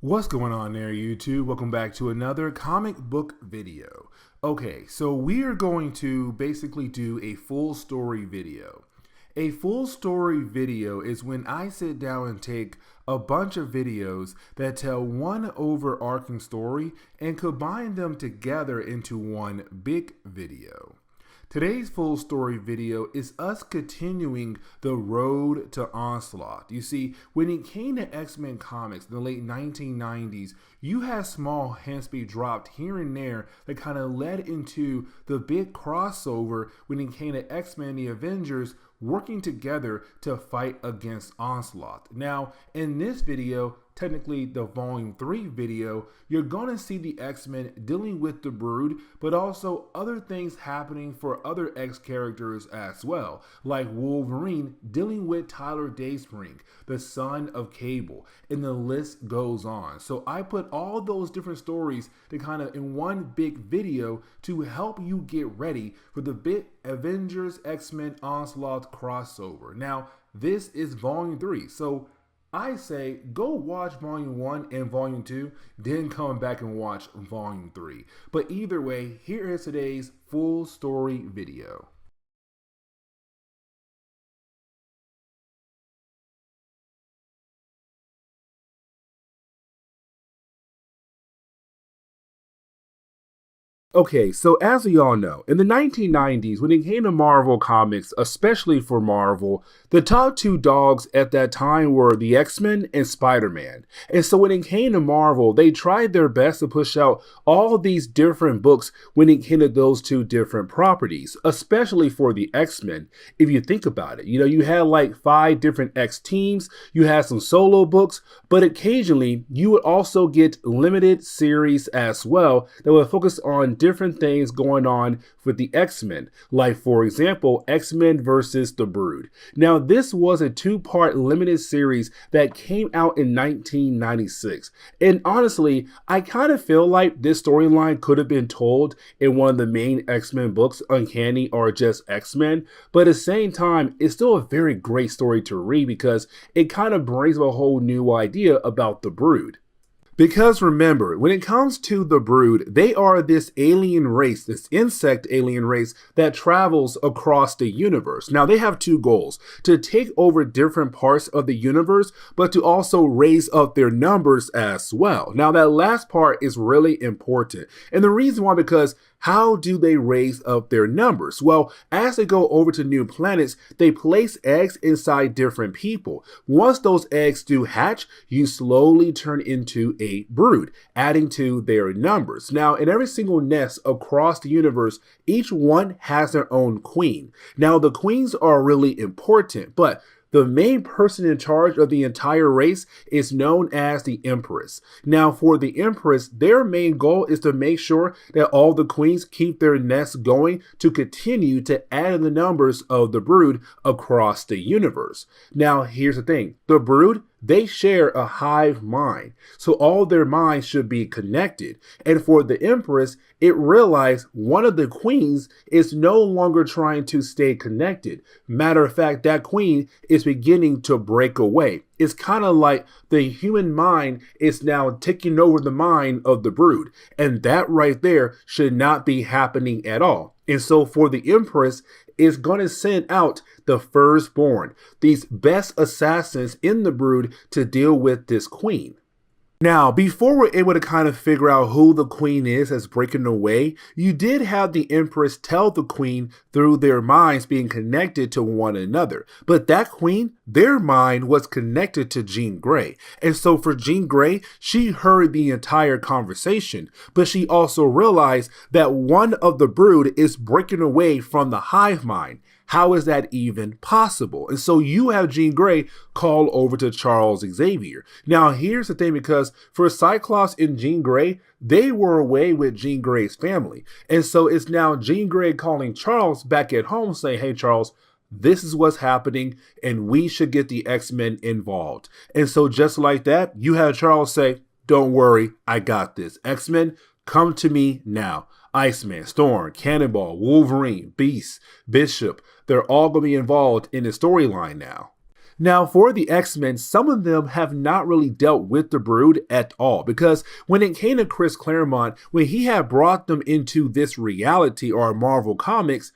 What's going on there, YouTube? Welcome back to another comic book video. Okay, so we are going to basically do a full story video. A full story video is when I sit down and take a bunch of videos that tell one overarching story and combine them together into one big video. Today's full story video is us continuing the road to Onslaught. You see, when it came to X-Men comics in the late 1990s, you had small hints be dropped here and there that kind of led into the big crossover when it came to X-Men and the Avengers working together to fight against Onslaught. Now, in this video, technically the volume 3 video, you're going to see the X-Men dealing with the Brood, but also other things happening for other X characters as well, like Wolverine dealing with Tyler Dayspring, the son of Cable, and the list goes on. So I put all those different stories to kind of in one big video to help you get ready for the big Avengers X-Men Onslaught crossover. Now, this is volume 3, so I say go watch volume 1 and volume 2, then come back and watch volume 3. But either way, here is today's full story video. Okay, so as we all know, in the 1990s, when it came to Marvel Comics, especially for Marvel, the top two dogs at that time were the X-Men and Spider-Man. And so when it came to Marvel, they tried their best to push out all these different books when it came to those two different properties, especially for the X-Men. If you think about it, you had like 5 different X teams, you had some solo books, but occasionally you would also get limited series as well that would focus on different things going on with the X-Men, like for example, X-Men versus the Brood. Now, this was a 2-part limited series that came out in 1996. And honestly, I kind of feel like this storyline could have been told in one of the main X-Men books, Uncanny or just X-Men. But at the same time, it's still a very great story to read because it kind of brings up a whole new idea about the Brood. Because remember, when it comes to the Brood, they are this alien race, this insect alien race that travels across the universe. Now, they have 2 goals: to take over different parts of the universe, but to also raise up their numbers as well. Now, that last part is really important. And the reason why, because how do they raise up their numbers? Well, as they go over to new planets, they place eggs inside different people. Once those eggs do hatch, you slowly turn into a brood, adding to their numbers. Now, in every single nest across the universe, each one has their own queen. Now, the queens are really important, but the main person in charge of the entire race is known as the Empress. Now, for the Empress, their main goal is to make sure that all the queens keep their nests going to continue to add in the numbers of the Brood across the universe. Now, here's the thing. The Brood, they share a hive mind, so all their minds should be connected. And for the Empress, it realized one of the queens is no longer trying to stay connected. Matter of fact, that queen is beginning to break away. It's kind of like the human mind is now taking over the mind of the Brood. And that right there should not be happening at all. And so for the Empress, is going to send out the firstborn, these best assassins in the Brood, to deal with this queen. Now, before we're able to kind of figure out who the queen is that's breaking away, you did have the Empress tell the queen through their minds being connected to one another. But that queen, their mind was connected to Jean Grey. And so for Jean Grey, she heard the entire conversation, but she also realized that one of the Brood is breaking away from the hive mind. How is that even possible? And so you have Jean Grey call over to Charles Xavier. Now, here's the thing, because for Cyclops and Jean Grey, they were away with Jean Grey's family. And so it's now Jean Grey calling Charles back at home saying, hey, Charles, this is what's happening and we should get the X-Men involved. And so just like that, you have Charles say, don't worry, I got this. X-Men, come to me now. Iceman, Storm, Cannonball, Wolverine, Beast, Bishop, they're all going to be involved in the storyline now. Now, for the X-Men, some of them have not really dealt with the Brood at all, because when it came to Chris Claremont, when he had brought them into this reality or Marvel Comics,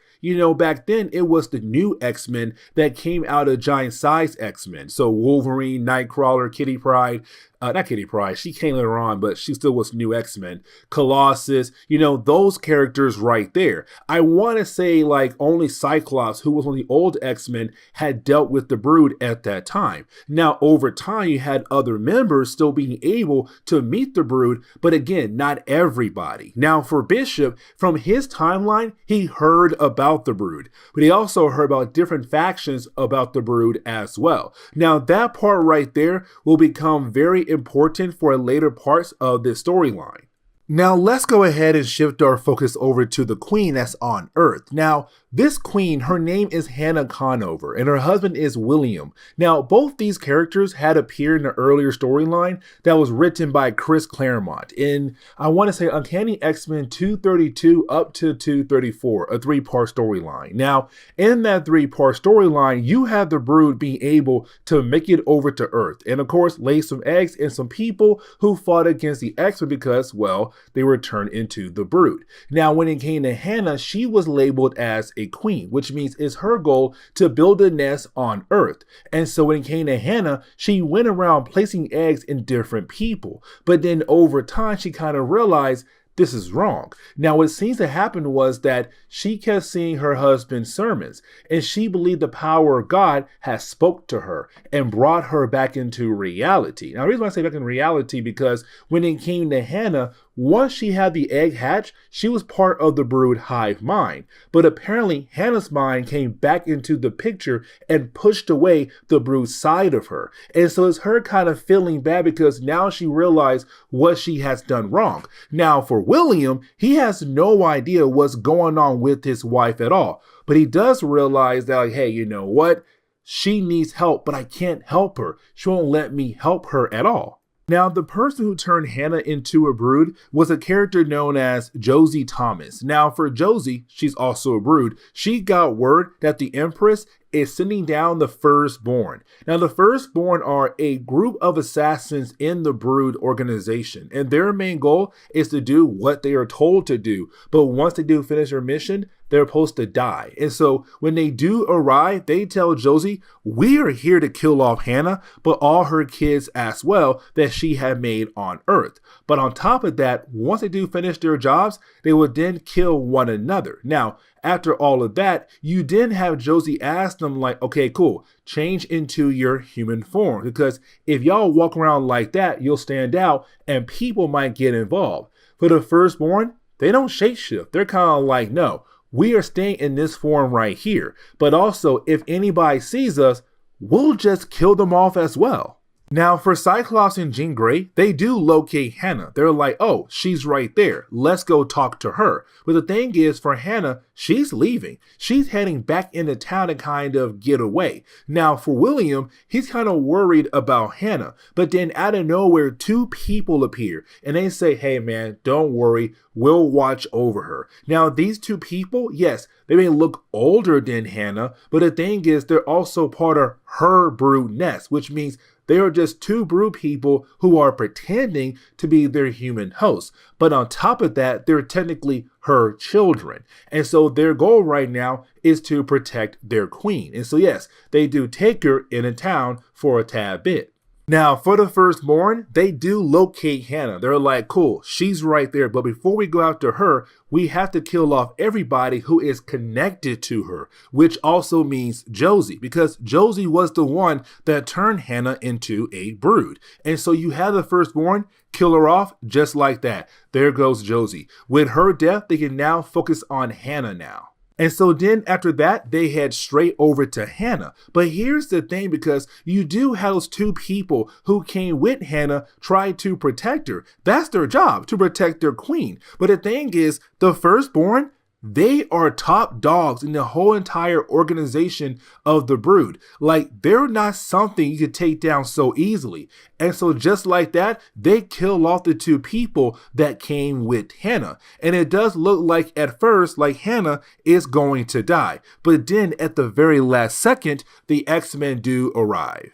back then it was the new X-Men that came out of Giant Size X-Men. So Wolverine, Nightcrawler, Kitty Pryde, not Kitty Pryde, she came later on, but she still was new X-Men. Colossus, those characters right there. I want to say like only Cyclops, who was one of the old X-Men, had dealt with the Brood at that time. Now, over time, you had other members still being able to meet the Brood, but again, not everybody. Now, for Bishop, from his timeline, he heard about the Brood, but he also heard about different factions about the Brood as well. Now, that part right there will become very important for later parts of this storyline. Now, let's go ahead and shift our focus over to the Queen that's on Earth. Now, this Queen, her name is Hannah Conover, and her husband is William. Now, both these characters had appeared in an earlier storyline that was written by Chris Claremont in, I want to say, Uncanny X-Men 232 up to 234, a 3-part storyline. Now, in that 3-part storyline, you have the Brood being able to make it over to Earth, and of course, lay some eggs in some people who fought against the X-Men because, well, they were turned into the Brood. Now, when it came to Hannah, she was labeled as a queen, which means it's her goal to build a nest on Earth. And so when it came to Hannah, she went around placing eggs in different people. But then over time, she kind of realized this is wrong. Now, what seems to happen was that she kept seeing her husband's sermons, and she believed the power of God has spoke to her and brought her back into reality. Now, the reason why I say back in reality, because when it came to Hannah, once she had the egg hatch, she was part of the Brood hive mind. But apparently, Hannah's mind came back into the picture and pushed away the Brood side of her. And so it's her kind of feeling bad because now she realized what she has done wrong. Now, for William, he has no idea what's going on with his wife at all. But he does realize that, like, hey, you know what? She needs help, but I can't help her. She won't let me help her at all. Now, the person who turned Hannah into a Brood was a character known as Josie Thomas. Now, for Josie, she's also a Brood. She got word that the Empress is sending down the Firstborn. Now, the Firstborn are a group of assassins in the Brood organization, and their main goal is to do what they are told to do. But once they do finish their mission, they're supposed to die. And so when they do arrive, they tell Josie, we are here to kill off Hannah, but all her kids as well that she had made on Earth. But on top of that, once they do finish their jobs, they will then kill one another. Now, after all of that, you then have Josie ask them like, okay, cool, change into your human form. Because if y'all walk around like that, you'll stand out and people might get involved. For the Firstborn, they don't shapeshift. They're kind of like, no, we are staying in this form right here. But also, if anybody sees us, we'll just kill them off as well. Now, for Cyclops and Jean Grey, they do locate Hannah. They're like, oh, she's right there. Let's go talk to her. But the thing is, for Hannah, she's leaving. She's heading back into town to kind of get away. Now, for William, he's kind of worried about Hannah. But then out of nowhere, 2 people appear. And they say, hey, man, don't worry. We'll watch over her. Now, these 2 people, yes, they may look older than Hannah. But the thing is, they're also part of her Brood nest, which means they are just 2 Brood people who are pretending to be their human hosts. But on top of that, they're technically her children. And so their goal right now is to protect their queen. And so yes, they do take her in a town for a tad bit. Now, for the Firstborn, they do locate Hannah. They're like, cool, she's right there. But before we go after her, we have to kill off everybody who is connected to her, which also means Josie, because Josie was the one that turned Hannah into a Brood. And so you have the Firstborn kill her off just like that. There goes Josie. With her death, they can now focus on Hannah now. And so then after that, they head straight over to Hannah. But here's the thing, because you do have those 2 people who came with Hannah try to protect her. That's their job, to protect their queen. But the thing is, the Firstborn, they are top dogs in the whole entire organization of the Brood. Like, they're not something you could take down so easily. And so just like that, they kill off the two people that came with Hannah. And it does look like at first, like Hannah is going to die. But then at the very last second, the X-Men do arrive.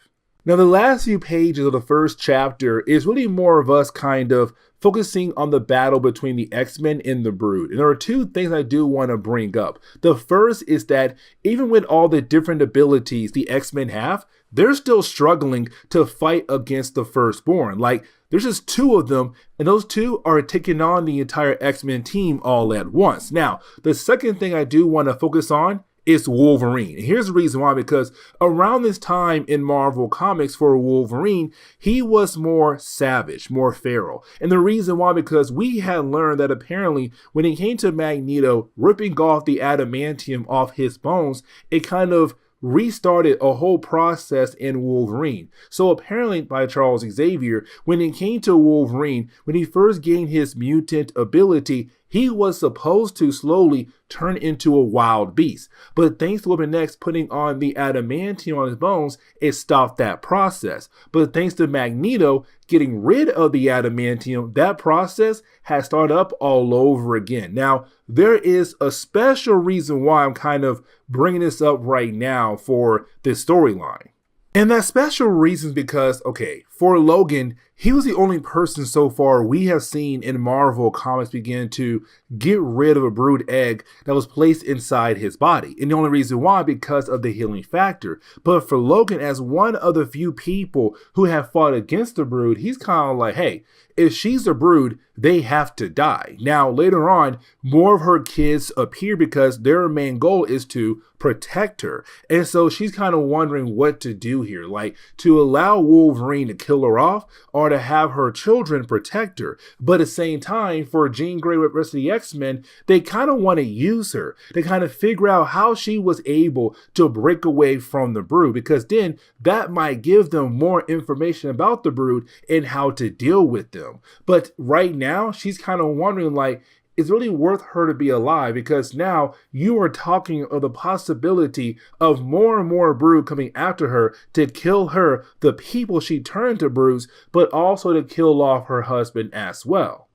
Now, the last few pages of the first chapter is really more of us kind of focusing on the battle between the X-Men and the Brood. And there are two things I do want to bring up. The first is that even with all the different abilities the X-Men have, they're still struggling to fight against the Firstborn. Like, there's just two of them, and those two are taking on the entire X-Men team all at once. Now, the second thing I do want to focus on is Wolverine. And here's the reason why, because around this time in Marvel Comics for Wolverine, he was more savage, more feral. And the reason why, because we had learned that apparently when it came to Magneto ripping off the adamantium off his bones, it kind of restarted a whole process in Wolverine. So apparently by Charles Xavier, when it came to Wolverine, when he first gained his mutant ability, he was supposed to slowly turn into a wild beast. But thanks to Weapon X putting on the adamantium on his bones, it stopped that process. But thanks to Magneto getting rid of the adamantium, that process has started up all over again. Now, there is a special reason why I'm kind of bringing this up right now for this storyline. And that special reason is because, okay, for Logan, he was the only person so far we have seen in Marvel Comics begin to get rid of a brood egg that was placed inside his body. And the only reason why, because of the healing factor. But for Logan, as one of the few people who have fought against the brood, he's kind of like, hey, if she's a brood, they have to die. Now, later on, more of her kids appear because their main goal is to protect her. And so she's kind of wondering what to do here, like to allow Wolverine to kill her off or to have her children protect her. But at the same time, for Jean Grey with the rest of the X-Men, they kind of want to use her. They kind of figure out how she was able to break away from the brood, because then that might give them more information about the brood and how to deal with them. But right now, she's kind of wondering, like, it's really worth her to be alive, because now you are talking of the possibility of more and more brood coming after her to kill her, the people she turned to broods, but also to kill off her husband as well.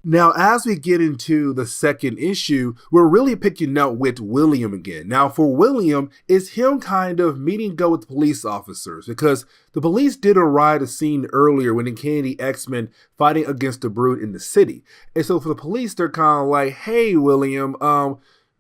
Now, as we get into the second issue, we're really picking up with William again. Now, for William, it's him kind of meeting up with police officers, because the police did arrive at the scene earlier when it came to the X-Men fighting against the brood in the city. And so for the police, they're kind of like, hey, William,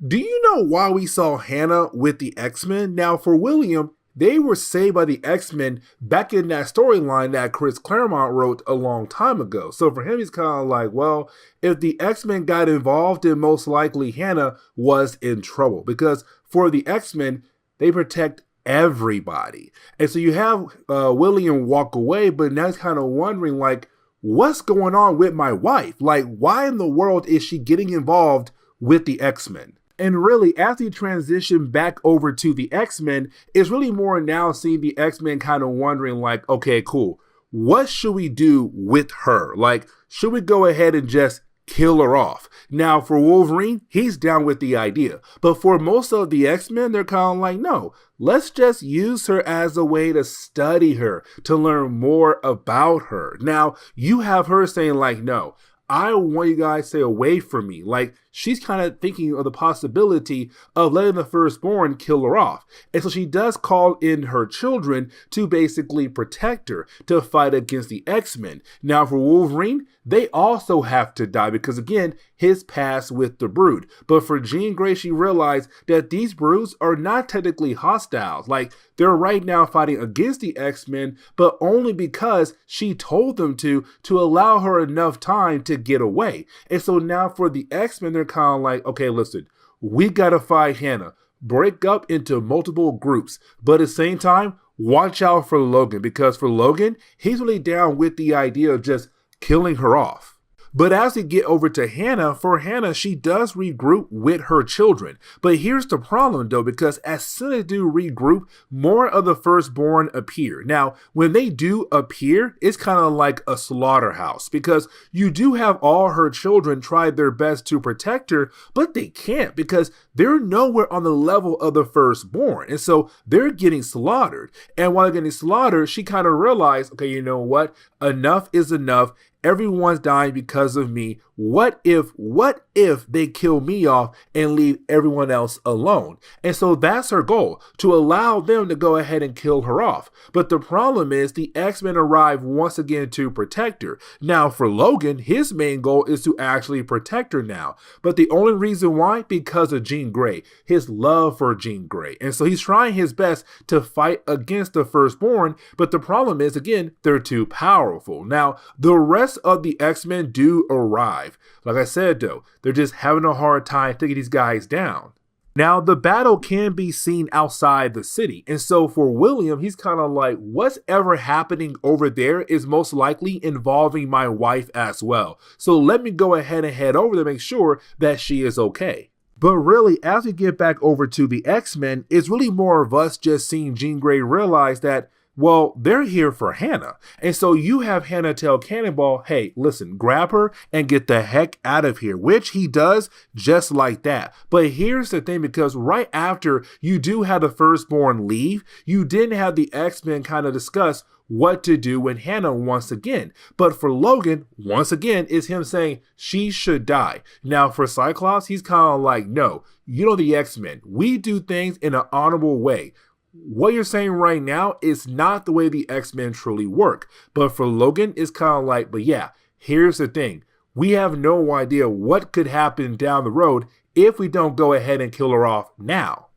do you know why we saw Hannah with the X-Men? Now, for William, they were saved by the X-Men back in that storyline that Chris Claremont wrote a long time ago. So for him, he's kind of like, well, if the X-Men got involved, then most likely Hannah was in trouble. Because for the X-Men, they protect everybody. And so you have William walk away, but now he's kind of wondering, like, what's going on with my wife? Like, why in the world is she getting involved with the X-Men? And really, as we transition back over to the X-Men, it's really more now seeing the X-Men kind of wondering, like, okay, cool, what should we do with her? Like, should we go ahead and just kill her off? Now, for Wolverine, he's down with the idea. But for most of the X-Men, they're kind of like, no, let's just use her as a way to study her, to learn more about her. Now, you have her saying, like, no, I want you guys to stay away from me. Like, she's kind of thinking of the possibility of letting the Firstborn kill her off. And so she does call in her children to basically protect her, to fight against the X-Men. Now, for Wolverine, they also have to die because, again, his past with the brood. But for Jean Grey, she realized that these broods are not technically hostiles. Like, they're right now fighting against the X-Men, but only because she told them to allow her enough time to get away. And so now for the X-Men, they're kind of like, okay, listen, we gotta fight Hannah. Break up into multiple groups. But at the same time, watch out for Logan, because for Logan, he's really down with the idea of just killing her off. But as we get over to Hannah, for Hannah, she does regroup with her children. But here's the problem though, because as soon as they do regroup, more of the firstborn appear. Now, when they do appear, it's kind of like a slaughterhouse, because you do have all her children try their best to protect her, but they can't because they're nowhere on the level of the firstborn. And so they're getting slaughtered. And while they're getting slaughtered, she kind of realized, okay, you know what? Enough is enough. Everyone's dying because of me. What if they kill me off and leave everyone else alone? And so that's her goal, to allow them to go ahead and kill her off. But the problem is the X-Men arrive once again to protect her. Now for Logan, his main goal is to actually protect her now. But the only reason why, because of Jean Grey, his love for Jean Grey. And so he's trying his best to fight against the firstborn. But the problem is, again, they're too powerful. Now, the rest of the X-Men do arrive. Like I said though, they're just having a hard time taking these guys down. Now, the battle can be seen outside the city. And so for William, he's kind of like, what's ever happening over there is most likely involving my wife as well. So let me go ahead and head over to make sure that she is okay. But really, as we get back over to the X-Men, it's really more of us just seeing Jean Grey realize that, well, they're here for Hannah. And so you have Hannah tell Cannonball, hey, listen, grab her and get the heck out of here, which he does just like that. But here's the thing, because right after you do have the firstborn leave, you didn't have the X-Men kind of discuss what to do with Hannah once again. But for Logan, once again, is him saying she should die. Now for Cyclops, he's kind of like, no, you know the X-Men, we do things in an honorable way. What you're saying right now is not the way the X-Men truly work. But for Logan, it's kind of like, but yeah, here's the thing. We have no idea what could happen down the road if we don't go ahead and kill her off now.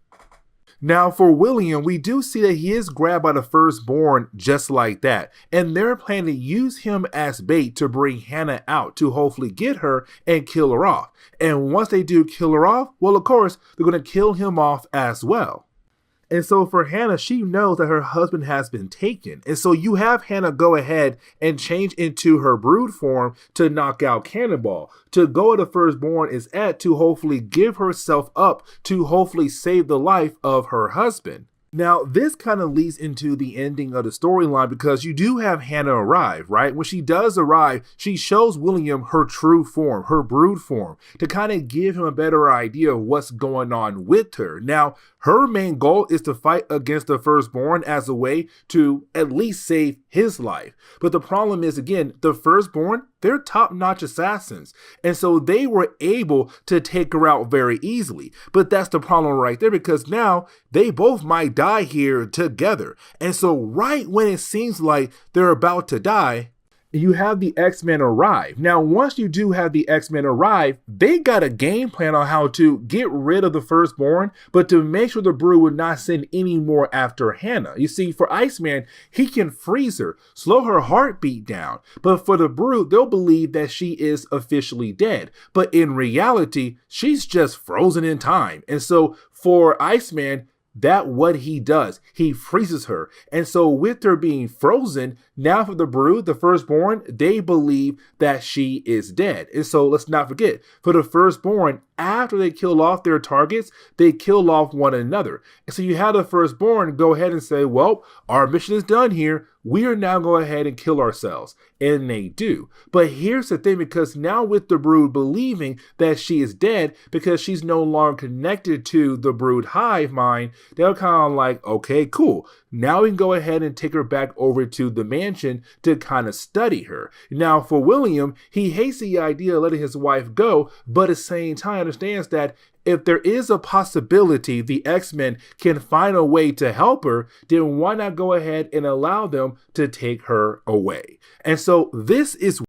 Now for William, we do see that he is grabbed by the firstborn just like that. And they're planning to use him as bait to bring Hannah out to hopefully get her and kill her off. And once they do kill her off, well, of course, they're going to kill him off as well. And so for Hannah, she knows that her husband has been taken. And so you have Hannah go ahead and change into her brood form to knock out Cannonball. To go where the firstborn is at to hopefully give herself up to hopefully save the life of her husband. Now, this kind of leads into the ending of the storyline because you do have Hannah arrive, right? When she does arrive, she shows William her true form, her brood form, to kind of give him a better idea of what's going on with her. Now, her main goal is to fight against the firstborn as a way to at least save his life. But the problem is, again, the firstborn, they're top-notch assassins. And so they were able to take her out very easily. But that's the problem right there, because now they both might die here together. And so right when it seems like they're about to die, you have the X-Men arrive. Now, once you do have the X-Men arrive, they got a game plan on how to get rid of the firstborn, but to make sure the brood would not send any more after Hannah. You see, for Iceman, he can freeze her, slow her heartbeat down. But for the brood, they'll believe that she is officially dead. But in reality, she's just frozen in time. And so for Iceman, that's what he does. He freezes her. And so with her being frozen, now for the brood, the firstborn, they believe that she is dead. And so let's not forget, for the firstborn, after they kill off their targets, they kill off one another. And so you have the firstborn go ahead and say, well, our mission is done here. We are now going ahead and kill ourselves. And they do. But here's the thing, because now with the brood believing that she is dead because she's no longer connected to the brood hive mind, they're kind of like, okay, cool. Now we can go ahead and take her back over to the mansion to kind of study her. Now for William, he hates the idea of letting his wife go, but at the same time understands that if there is a possibility the X-Men can find a way to help her, then why not go ahead and allow them to take her away? And so this is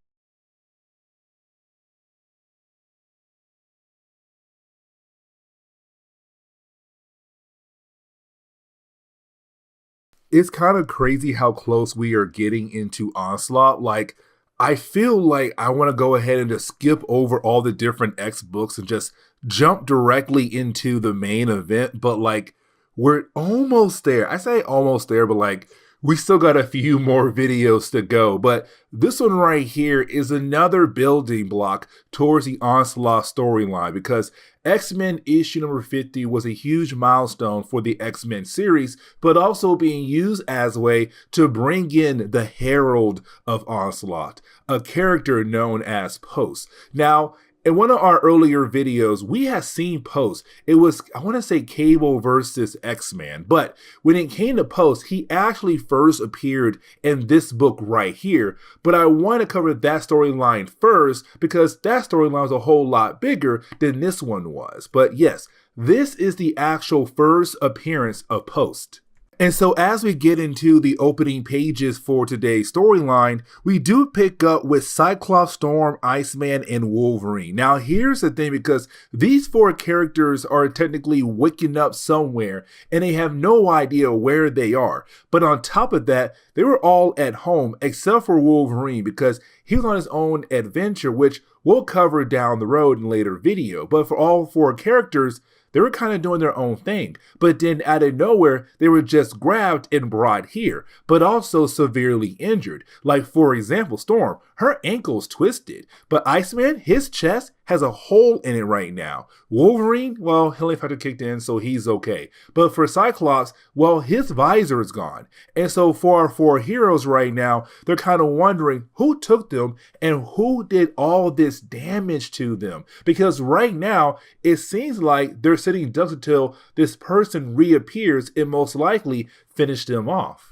it's kind of crazy how close we are getting into Onslaught. Like, I feel like I want to go ahead and just skip over all the different X books and just jump directly into the main event. But like, we're almost there. I say almost there, but like, We still got a few more videos to go, but this one right here is another building block towards the Onslaught storyline because X-Men issue number 50 was a huge milestone for the X-Men series, but also being used as a way to bring in the Herald of Onslaught, a character known as Post. Now, in one of our earlier videos, we had seen Post. It was, I want to say, Cable versus X-Men. But when it came to Post, he actually first appeared in this book right here. But I want to cover that storyline first because that storyline was a whole lot bigger than this one was. But yes, this is the actual first appearance of Post. And so as we get into the opening pages for today's storyline, we do pick up with Cyclops, Storm, Iceman, and Wolverine. Now here's the thing, because these four characters are technically waking up somewhere and they have no idea where they are. But on top of that, they were all at home except for Wolverine because he was on his own adventure, which we'll cover down the road in a later video. But for all four characters, they were kind of doing their own thing, but then out of nowhere, they were just grabbed and brought here, but also severely injured. Like, for example, Storm, her ankle's twisted, but Iceman, his chest has a hole in it right now. Wolverine, well, healing factor kicked in, so he's okay. But for Cyclops, well, his visor is gone. And so for our four heroes right now, they're kind of wondering who took them and who did all this damage to them. Because right now, it seems like they're sitting ducks until this person reappears and most likely finish them off.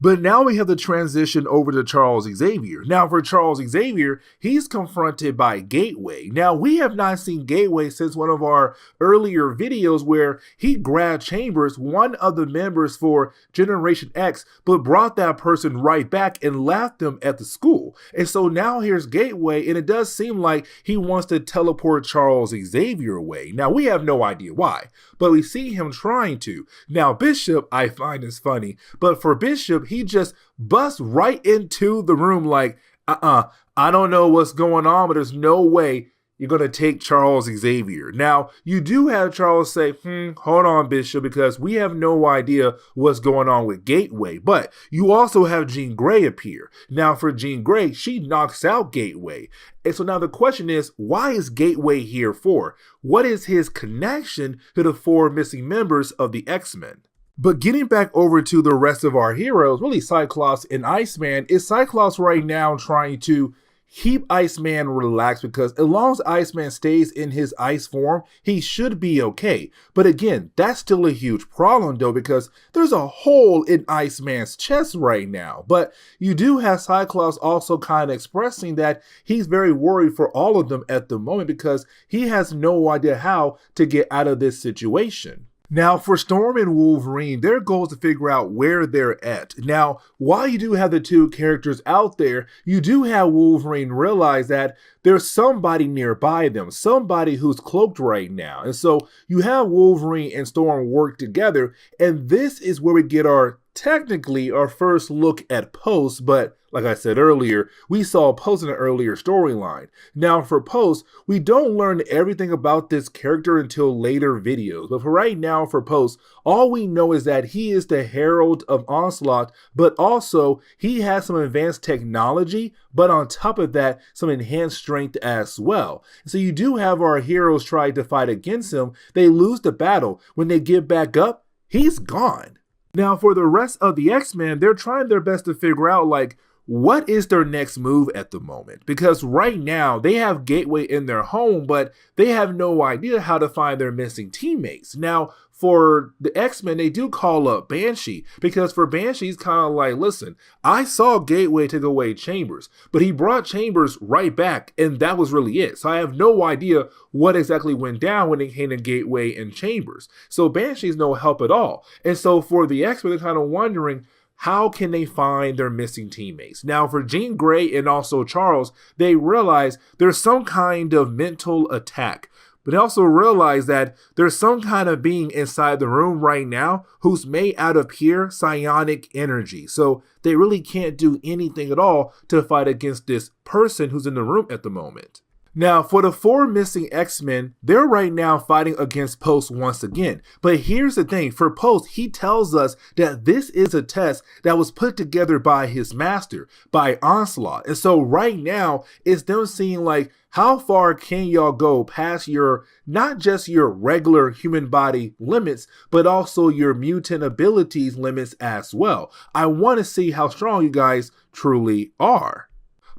But now we have the transition over to Charles Xavier. Now for Charles Xavier, he's confronted by Gateway. Now we have not seen Gateway since one of our earlier videos where he grabbed Chambers, one of the members for Generation X, but brought that person right back and left them at the school. And so now here's Gateway, and it does seem like he wants to teleport Charles Xavier away. Now we have no idea why, but we see him trying to. Now Bishop, I find is funny, but for Bishop, he just busts right into the room like, I don't know what's going on, but there's no way you're going to take Charles Xavier. Now, you do have Charles say, hold on, Bishop, because we have no idea what's going on with Gateway. But you also have Jean Grey appear. Now, for Jean Grey, she knocks out Gateway. And so now the question is, why is Gateway here for? What is his connection to the four missing members of the X-Men? But getting back over to the rest of our heroes, really Cyclops and Iceman, is Cyclops right now trying to keep Iceman relaxed because as long as Iceman stays in his ice form, he should be okay. But again, that's still a huge problem though because there's a hole in Iceman's chest right now. But you do have Cyclops also kind of expressing that he's very worried for all of them at the moment because he has no idea how to get out of this situation. Now, for Storm and Wolverine, their goal is to figure out where they're at. Now, while you do have the two characters out there, you do have Wolverine realize that there's somebody nearby them, somebody who's cloaked right now. And so you have Wolverine and Storm work together, and this is where we get technically our first look at Post, but like I said earlier, we saw Post in an earlier storyline. Now for Post, we don't learn everything about this character until later videos, but for right now for Post, all we know is that he is the Herald of Onslaught, but also he has some advanced technology, but on top of that, some enhanced strength as well. So you do have our heroes try to fight against him, they lose the battle. When they get back up, he's gone. Now for the rest of the X-Men, they're trying their best to figure out like, what is their next move at the moment? Because right now they have Gateway in their home, but they have no idea how to find their missing teammates. Now, for the X-Men, they do call up Banshee because for Banshee, he's kind of like, listen, I saw Gateway take away Chambers, but he brought Chambers right back, and that was really it. So I have no idea what exactly went down when it came to Gateway and Chambers. So Banshee's no help at all. And so for the X-Men, they're kind of wondering, how can they find their missing teammates? Now, for Jean Grey and also Charles, they realize there's some kind of mental attack. But they also realize that there's some kind of being inside the room right now who's made out of pure psionic energy. So they really can't do anything at all to fight against this person who's in the room at the moment. Now, for the 4 missing X-Men, they're right now fighting against Post once again. But here's the thing, for Post, he tells us that this is a test that was put together by his master, by Onslaught. And so right now, it's them seeing like, how far can y'all go past your, not just your regular human body limits, but also your mutant abilities limits as well. I want to see how strong you guys truly are.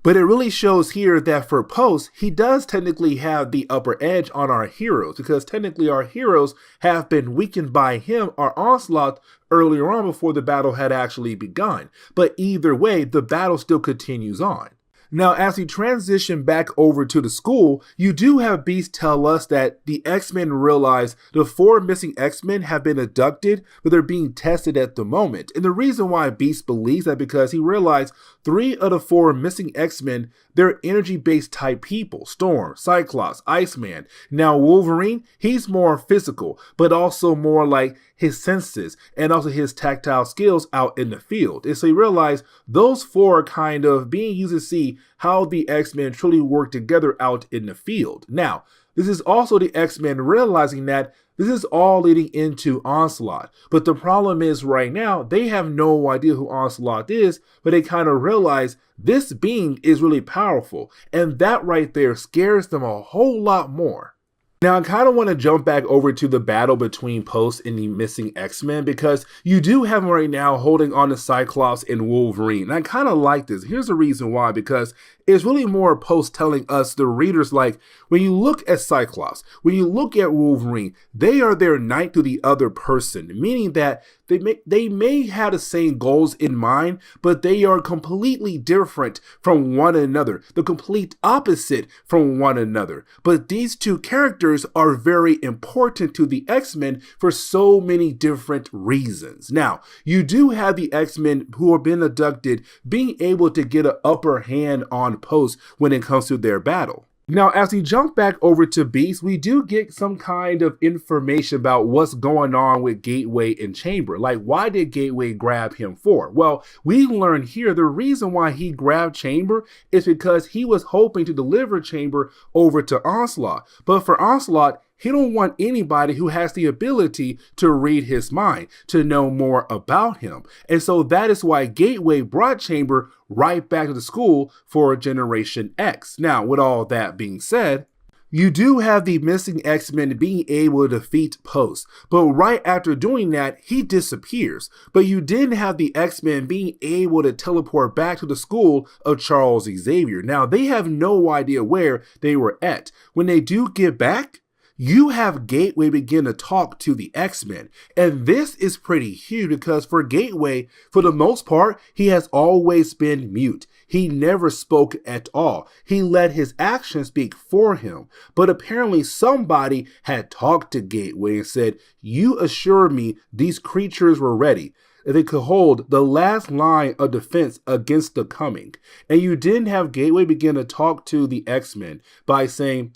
But it really shows here that for Post, he does technically have the upper edge on our heroes, because technically our heroes have been weakened by him or Onslaught earlier on before the battle had actually begun. But either way, the battle still continues on. Now, as we transition back over to the school, you do have Beast tell us that the X-Men realize the 4 missing X-Men have been abducted, but they're being tested at the moment. And the reason why Beast believes that because he realized 3 of the 4 missing X-Men, they're energy-based type people. Storm, Cyclops, Iceman. Now, Wolverine, he's more physical, but also more like his senses and also his tactile skills out in the field. And so you realize those 4 are kind of being used to see how the X-Men truly work together out in the field. Now, this is also the X-Men realizing that this is all leading into Onslaught. But the problem is right now, they have no idea who Onslaught is, but they kind of realize this being is really powerful. And that right there scares them a whole lot more. Now, I kind of want to jump back over to the battle between Post and the missing X-Men because you do have him right now holding on to Cyclops and Wolverine. And I kind of like this. Here's the reason why, because it's really more Post telling us, the readers, like, when you look at Cyclops, when you look at Wolverine, they are their knight to the other person, meaning that they may have the same goals in mind, but they are completely different from one another, the complete opposite from one another. But these 2 characters are very important to the X-Men for so many different reasons. Now, you do have the X-Men who have been abducted being able to get an upper hand on Post when it comes to their battle. Now, as we jump back over to Beast, we do get some kind of information about what's going on with Gateway and Chamber. Like, why did Gateway grab him for? Well, we learn here the reason why he grabbed Chamber is because he was hoping to deliver Chamber over to Onslaught. But for Onslaught, he don't want anybody who has the ability to read his mind, to know more about him. And so that is why Gateway brought Chamber right back to the school for Generation X. Now, with all that being said, you do have the missing X-Men being able to defeat Post, but right after doing that, he disappears. But you didn't have the X-Men being able to teleport back to the school of Charles Xavier. Now, they have no idea where they were at. When they do get back, you have Gateway begin to talk to the X-Men. And this is pretty huge because for Gateway, for the most part, he has always been mute. He never spoke at all. He let his actions speak for him. But apparently somebody had talked to Gateway and said, "You assured me these creatures were ready. They could hold the last line of defense against the coming." And you didn't have Gateway begin to talk to the X-Men by saying,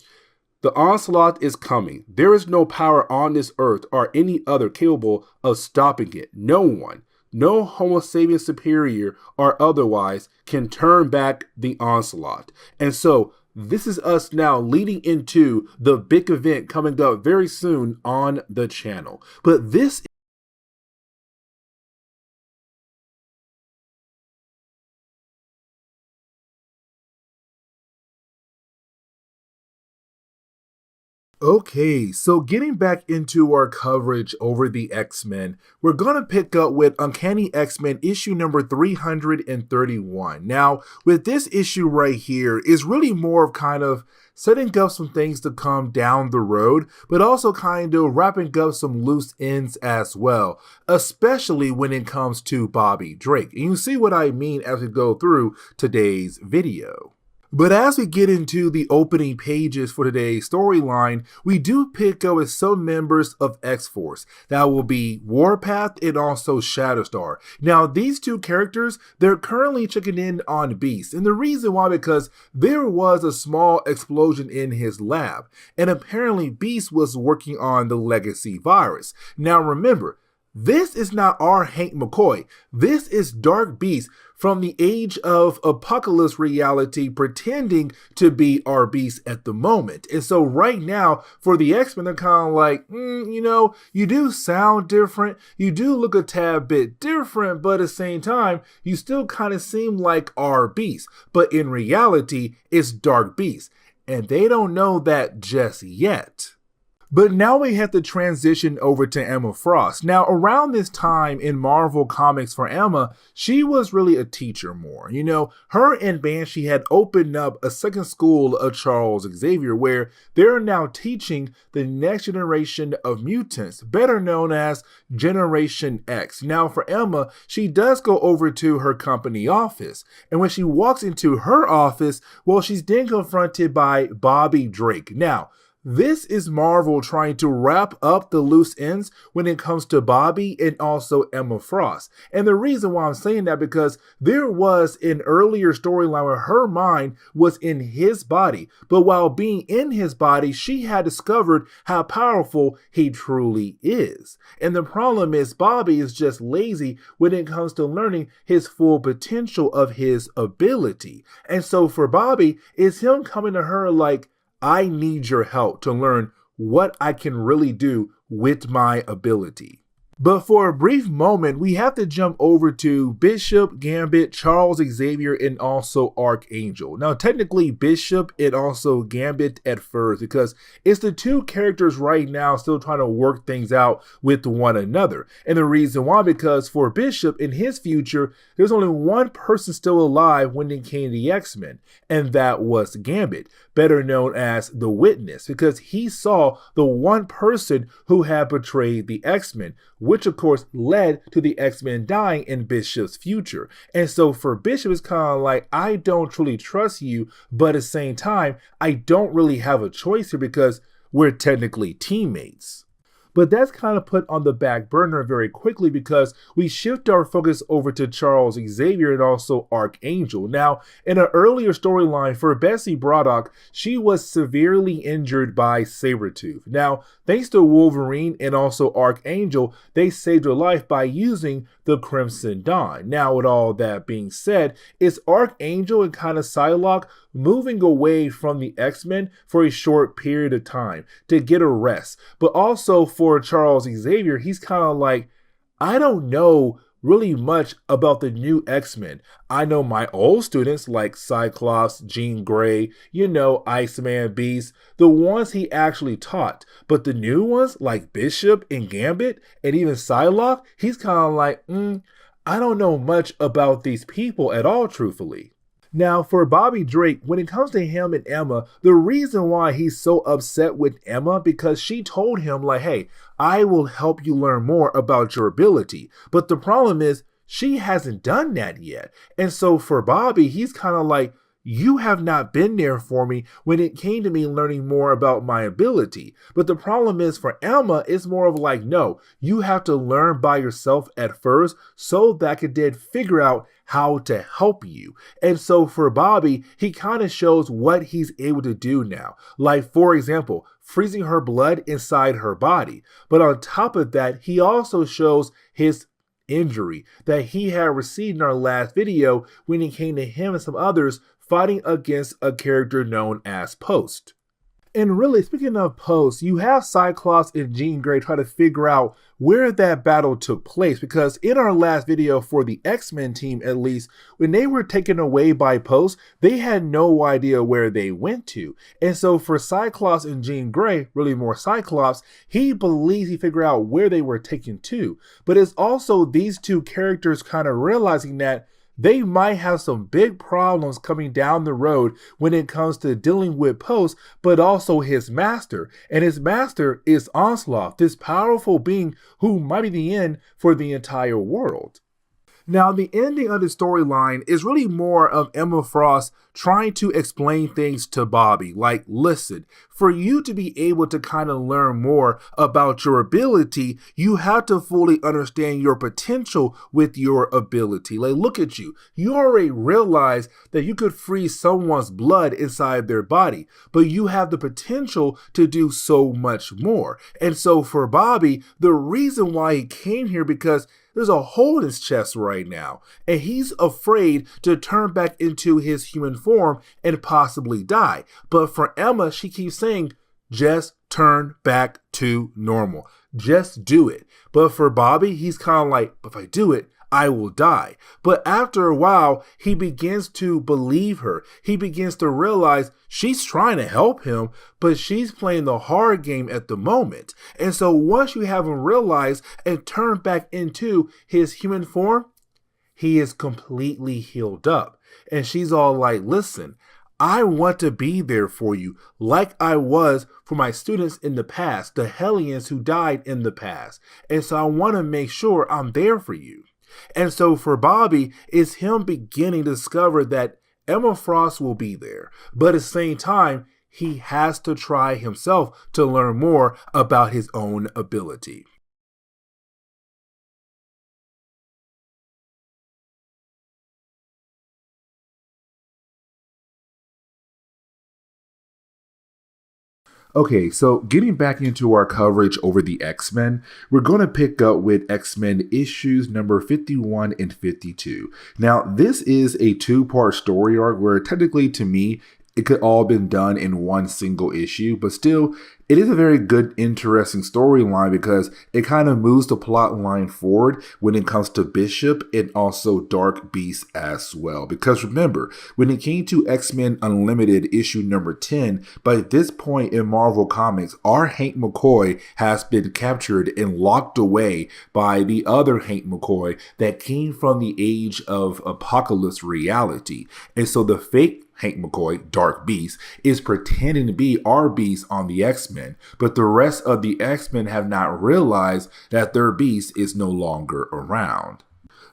"The Onslaught is coming. There is no power on this earth or any other capable of stopping it. No one, no Homo sapien superior or otherwise, can turn back the Onslaught." And so this is us now leading into the big event coming up very soon on the channel. But this Okay, so getting back into our coverage over the X-Men, we're going to pick up with Uncanny X-Men issue number 331. Now, with this issue right here is really more of kind of setting up some things to come down the road, but also kind of wrapping up some loose ends as well, especially when it comes to Bobby Drake. And you see what I mean as we go through today's video. But as we get into the opening pages for today's storyline, we do pick up with some members of X-Force. That will be Warpath and also Shatterstar. Now, these 2 characters, they're currently checking in on Beast. And the reason why, because there was a small explosion in his lab. And apparently Beast was working on the Legacy virus. Now remember, this is not our Hank McCoy. This is Dark Beast from the Age of Apocalypse reality pretending to be our Beast at the moment. And so right now, for the X-Men, they're kind of like, you do sound different. You do look a tad bit different, but at the same time, you still kind of seem like our Beast. But in reality, it's Dark Beast. And they don't know that just yet. But now we have to transition over to Emma Frost. Now, around this time in Marvel Comics for Emma, she was really a teacher more. Her and Banshee had opened up a second school of Charles Xavier where they're now teaching the next generation of mutants, better known as Generation X. Now, for Emma, she does go over to her company office. And when she walks into her office, well, she's then confronted by Bobby Drake. Now, this is Marvel trying to wrap up the loose ends when it comes to Bobby and also Emma Frost. And the reason why I'm saying that because there was an earlier storyline where her mind was in his body. But while being in his body, she had discovered how powerful he truly is. And the problem is Bobby is just lazy when it comes to learning his full potential of his ability. And so for Bobby, it's him coming to her like, I need your help to learn what I can really do with my ability. But for a brief moment, we have to jump over to Bishop, Gambit, Charles Xavier, and also Archangel. Now, technically Bishop and also Gambit at first, because it's the two characters right now still trying to work things out with one another. And the reason why, because for Bishop, in his future, there's only one person still alive when it came to the X-Men, and that was Gambit, better known as the Witness, because he saw the one person who had betrayed the X-Men, which of course led to the X-Men dying in Bishop's future. And so for Bishop, it's kind of like, I don't truly trust you, but at the same time, I don't really have a choice here because we're technically teammates. But that's kind of put on the back burner very quickly because we shift our focus over to Charles Xavier and also Archangel. Now, in an earlier storyline for Bessie Braddock, she was severely injured by Sabretooth. Now, thanks to Wolverine and also Archangel, they saved her life by using the Crimson Dawn. Now, with all that being said, is Archangel and kind of Psylocke moving away from the X-Men for a short period of time to get a rest. But also for Charles Xavier, he's kind of like, I don't know really much about the new X-Men. I know my old students like Cyclops, Jean Grey, Iceman, Beast, the ones he actually taught. But the new ones like Bishop and Gambit and even Psylocke, he's kind of like, I don't know much about these people at all, truthfully. Now, for Bobby Drake, when it comes to him and Emma, the reason why he's so upset with Emma, because she told him like, hey, I will help you learn more about your ability. But the problem is she hasn't done that yet. And so for Bobby, he's kind of like, you have not been there for me when it came to me learning more about my ability. But the problem is for Emma, it's more of like, no, you have to learn by yourself at first so that I could then figure out how to help you. And so for Bobby, he kind of shows what he's able to do now. Like, for example, freezing her blood inside her body. But on top of that, he also shows his injury that he had received in our last video when it came to him and some others fighting against a character known as Post. And really, speaking of Post, you have Cyclops and Jean Grey try to figure out where that battle took place, because in our last video for the X-Men team, at least, when they were taken away by Post, they had no idea where they went to. And so for Cyclops and Jean Grey, really more Cyclops, he believes he figured out where they were taken to. But it's also these two characters kind of realizing that they might have some big problems coming down the road when it comes to dealing with Post, but also his master. And his master is Onslaught, this powerful being who might be the end for the entire world. Now, the ending of the storyline is really more of Emma Frost trying to explain things to Bobby. Like, listen, for you to be able to kind of learn more about your ability, you have to fully understand your potential with your ability. Like, look at you. You already realize that you could freeze someone's blood inside their body, but you have the potential to do so much more. And so for Bobby, the reason why he came here because there's a hole in his chest right now, and he's afraid to turn back into his human form and possibly die. But for Emma, she keeps saying, just turn back to normal. Just do it. But for Bobby, he's kind of like, if I do it, I will die. But after a while, he begins to believe her. He begins to realize she's trying to help him, but she's playing the hard game at the moment. And so once you have him realize and turn back into his human form, he is completely healed up. And she's all like, listen, I want to be there for you like I was for my students in the past, the Hellions who died in the past. And so I want to make sure I'm there for you. And so for Bobby, it's him beginning to discover that Emma Frost will be there. But at the same time, he has to try himself to learn more about his own ability. Okay, so getting back into our coverage over the X-Men, we're going to pick up with X-Men issues number 51 and 52. Now, this is a two-part story arc where technically, to me, it could all been done in one single issue, but still, it is a very good, interesting storyline because it kind of moves the plot line forward when it comes to Bishop and also Dark Beast as well. Because remember, when it came to X-Men Unlimited issue number 10, by this point in Marvel Comics, our Hank McCoy has been captured and locked away by the other Hank McCoy that came from the Age of Apocalypse reality. And so the fake Hank McCoy, Dark Beast, is pretending to be our Beast on the X-Men, but the rest of the X-Men have not realized that their Beast is no longer around.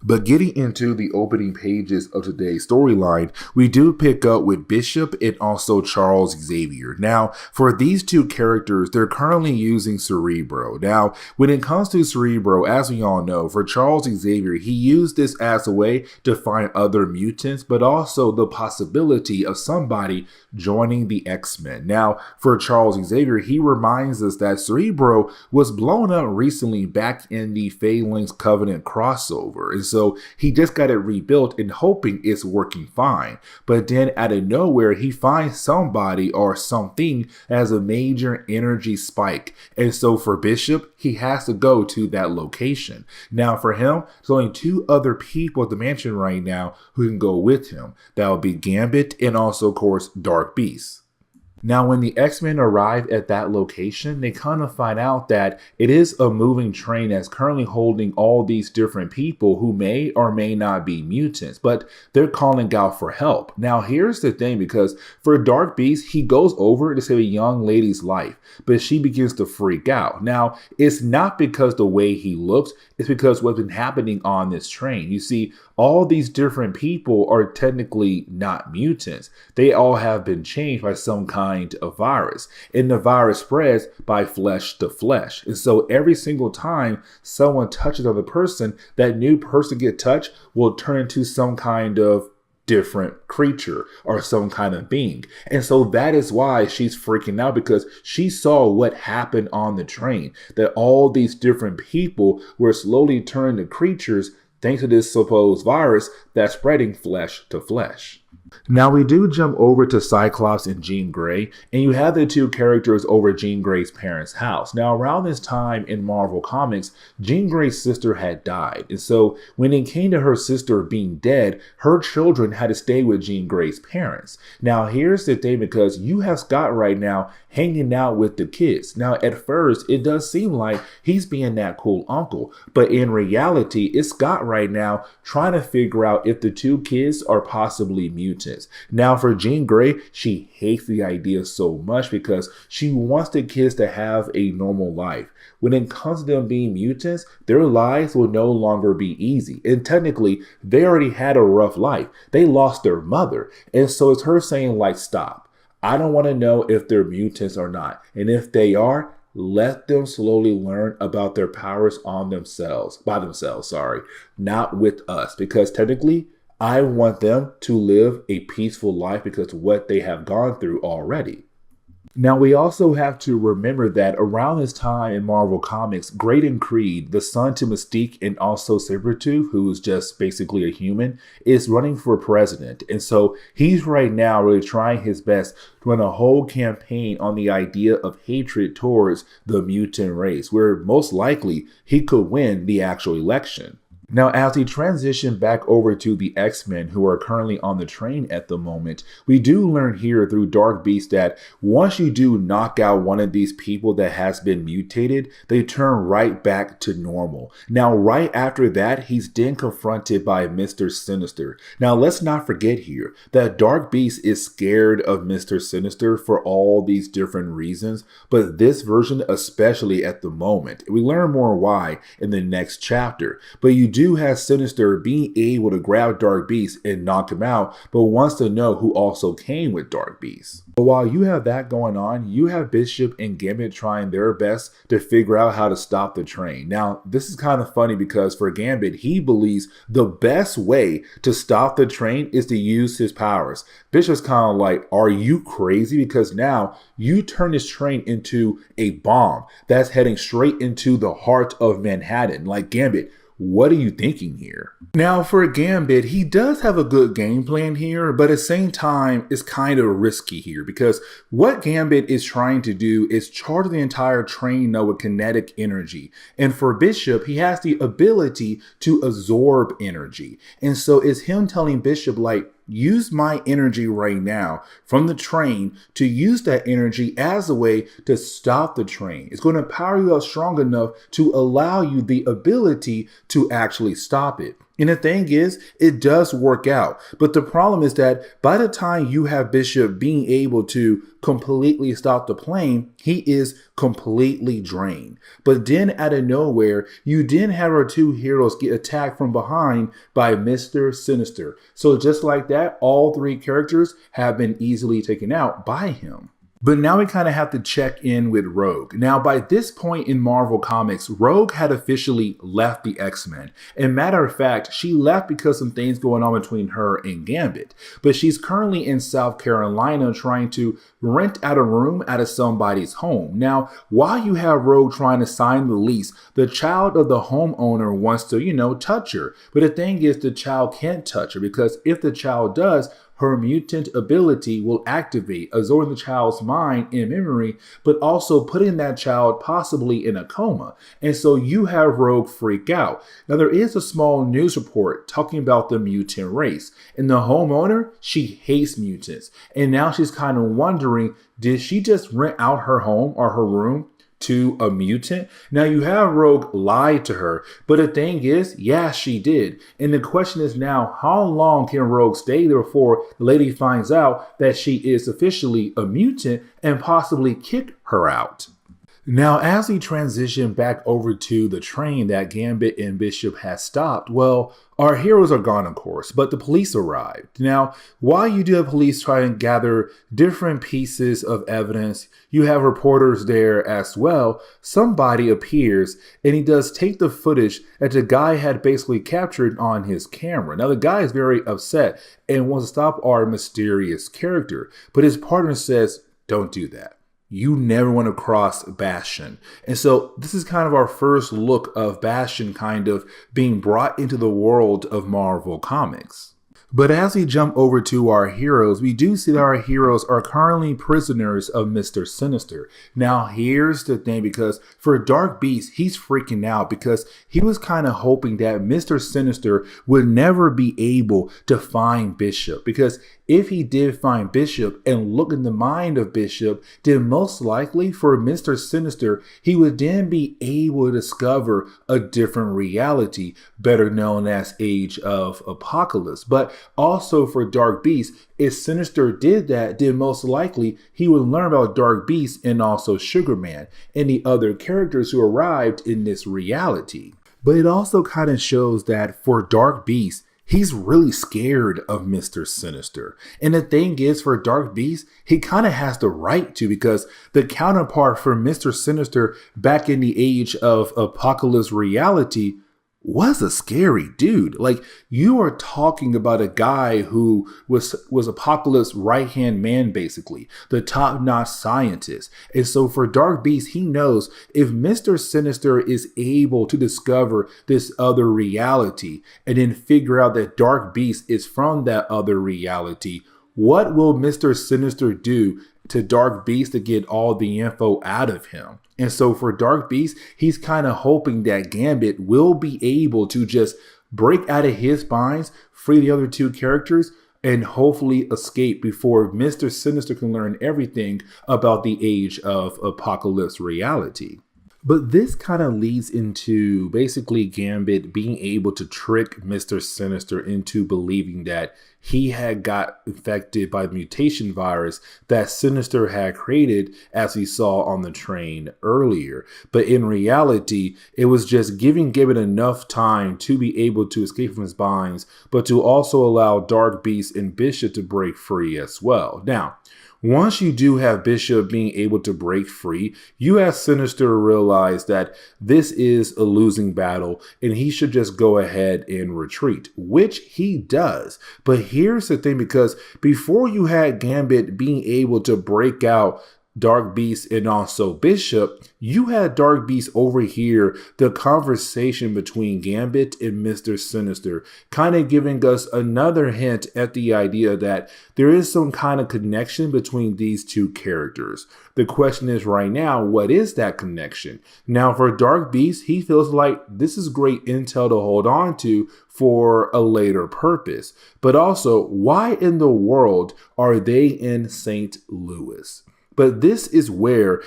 But getting into the opening pages of today's storyline, we do pick up with Bishop and also Charles Xavier. Now, for these two characters, they're currently using Cerebro. Now, when it comes to Cerebro, as we all know, for Charles Xavier, he used this as a way to find other mutants, but also the possibility of somebody joining the X-Men. Now, for Charles Xavier, he reminds us that Cerebro was blown up recently back in the Phalanx Covenant crossover. And so he just got it rebuilt and hoping it's working fine. But then out of nowhere, he finds somebody or something as a major energy spike. And so for Bishop, he has to go to that location. Now for him, there's only two other people at the mansion right now who can go with him. That would be Gambit and also, of course, Dark Beast. Now, when the X-Men arrive at that location, they kind of find out that it is a moving train that's currently holding all these different people who may or may not be mutants, but they're calling out for help. Now, here's the thing, because for Dark Beast, he goes over to save a young lady's life, but she begins to freak out. Now, it's not because the way he looks, it's because what's been happening on this train. You see, all these different people are technically not mutants. They all have been changed by some kind of virus. And the virus spreads by flesh to flesh. And so every single time someone touches another person, that new person get touched will turn into some kind of different creature or some kind of being. And so that is why she's freaking out, because she saw what happened on the train, that all these different people were slowly turning to creatures thanks to this supposed virus that's spreading flesh to flesh. Now we do jump over to Cyclops and Jean Grey, and you have the two characters over Jean Grey's parents' house. Now around this time in Marvel Comics, Jean Grey's sister had died, and so when it came to her sister being dead, her children had to stay with Jean Grey's parents. Now here's the thing, because you have Scott right now hanging out with the kids. Now at first it does seem like he's being that cool uncle, but in reality it's Scott right now trying to figure out if the two kids are possibly mutants. mutants. Now for Jean Grey, she hates the idea so much because she wants the kids to have a normal life. When it comes to them being mutants, their lives will no longer be easy. And technically, they already had a rough life. They lost their mother. And so it's her saying, like, stop. I don't want to know if they're mutants or not. And if they are, let them slowly learn about their powers by themselves, not with us. Because technically, I want them to live a peaceful life because of what they have gone through already. Now, we also have to remember that around this time in Marvel Comics, Graydon Creed, the son to Mystique and also Sabretooth, who is just basically a human, is running for president. And so he's right now really trying his best to run a whole campaign on the idea of hatred towards the mutant race, where most likely he could win the actual election. Now, as we transition back over to the X-Men who are currently on the train at the moment, we do learn here through Dark Beast that once you do knock out one of these people that has been mutated, they turn right back to normal. Now, right after that, he's then confronted by Mr. Sinister. Now, let's not forget here that Dark Beast is scared of Mr. Sinister for all these different reasons, but this version especially at the moment. We learn more why in the next chapter, but you do have Sinister being able to grab Dark Beast and knock him out, but wants to know who also came with Dark Beast. But while you have that going on, you have Bishop and Gambit trying their best to figure out how to stop the train. Now, this is kind of funny because for Gambit, he believes the best way to stop the train is to use his powers. Bishop's kind of like, are you crazy? Because now you turn this train into a bomb that's heading straight into the heart of Manhattan. Like, Gambit, what are you thinking here? Now for Gambit, he does have a good game plan here, but at the same time, it's kind of risky here because what Gambit is trying to do is charge the entire train now with kinetic energy. And for Bishop, he has the ability to absorb energy. And so it's him telling Bishop, like, use my energy right now from the train to use that energy as a way to stop the train. It's going to power you up strong enough to allow you the ability to actually stop it. And the thing is, it does work out. But the problem is that by the time you have Bishop being able to completely stop the plane, he is completely drained. But then out of nowhere, you then have our two heroes get attacked from behind by Mr. Sinister. So just like that, all three characters have been easily taken out by him. But now we kind of have to check in with Rogue. Now, by this point in Marvel Comics, Rogue had officially left the X-Men. And matter of fact, she left because some things going on between her and Gambit. But she's currently in South Carolina trying to rent out a room out of somebody's home. Now, while you have Rogue trying to sign the lease, the child of the homeowner wants to, touch her. But the thing is, the child can't touch her because if the child does, her mutant ability will activate, absorbing the child's mind and memory, but also putting that child possibly in a coma. And so you have Rogue freak out. Now, there is a small news report talking about the mutant race. And the homeowner, she hates mutants. And now she's kind of wondering, did she just rent out her home or her room to a mutant? Now you have Rogue lie to her, but the thing is, yeah, she did. And the question is now, how long can Rogue stay there before the lady finds out that she is officially a mutant and possibly kick her out? Now, as we transition back over to the train that Gambit and Bishop has stopped, well, our heroes are gone, of course, but the police arrived. Now, while you do have police try and gather different pieces of evidence, you have reporters there as well. Somebody appears and he does take the footage that the guy had basically captured on his camera. Now, the guy is very upset and wants to stop our mysterious character, but his partner says, don't do that. You never want to cross Bastion. And so this is kind of our first look of Bastion kind of being brought into the world of Marvel Comics. But as we jump over to our heroes, we do see that our heroes are currently prisoners of Mr. Sinister. Now, here's the thing, because for Dark Beast, he's freaking out because he was kind of hoping that Mr. Sinister would never be able to find Bishop. Because if he did find Bishop and look in the mind of Bishop, then most likely for Mr. Sinister, he would then be able to discover a different reality, better known as Age of Apocalypse. But also for Dark Beast, if Sinister did that, then most likely he would learn about Dark Beast and also Sugar Man and the other characters who arrived in this reality. But it also kind of shows that for Dark Beast, he's really scared of Mr. Sinister. And the thing is, for Dark Beast, he kind of has the right to, because the counterpart for Mr. Sinister back in the Age of Apocalypse reality was a scary dude. Like, you are talking about a guy who was Apocalypse right-hand man, basically, the top-notch scientist. And so for Dark Beast, he knows if Mr. Sinister is able to discover this other reality and then figure out that Dark Beast is from that other reality, what will Mr. Sinister do to Dark Beast to get all the info out of him? And so for Dark Beast, he's kind of hoping that Gambit will be able to just break out of his binds, free the other two characters, and hopefully escape before Mr. Sinister can learn everything about the Age of Apocalypse reality. But this kind of leads into basically Gambit being able to trick Mr. Sinister into believing that he had got infected by the mutation virus that Sinister had created, as we saw on the train earlier. But in reality, it was just giving Gambit enough time to be able to escape from his binds, but to also allow Dark Beast and Bishop to break free as well. Now, once you do have Bishop being able to break free, you as Sinister realize that this is a losing battle and he should just go ahead and retreat, which he does. But here's the thing, because before you had Gambit being able to break out Dark Beast and also Bishop, you had Dark Beast overhear the conversation between Gambit and Mr. Sinister, kind of giving us another hint at the idea that there is some kind of connection between these two characters. The question is right now, what is that connection? Now for Dark Beast, he feels like this is great intel to hold on to for a later purpose. But also, why in the world are they in St. Louis? But this is where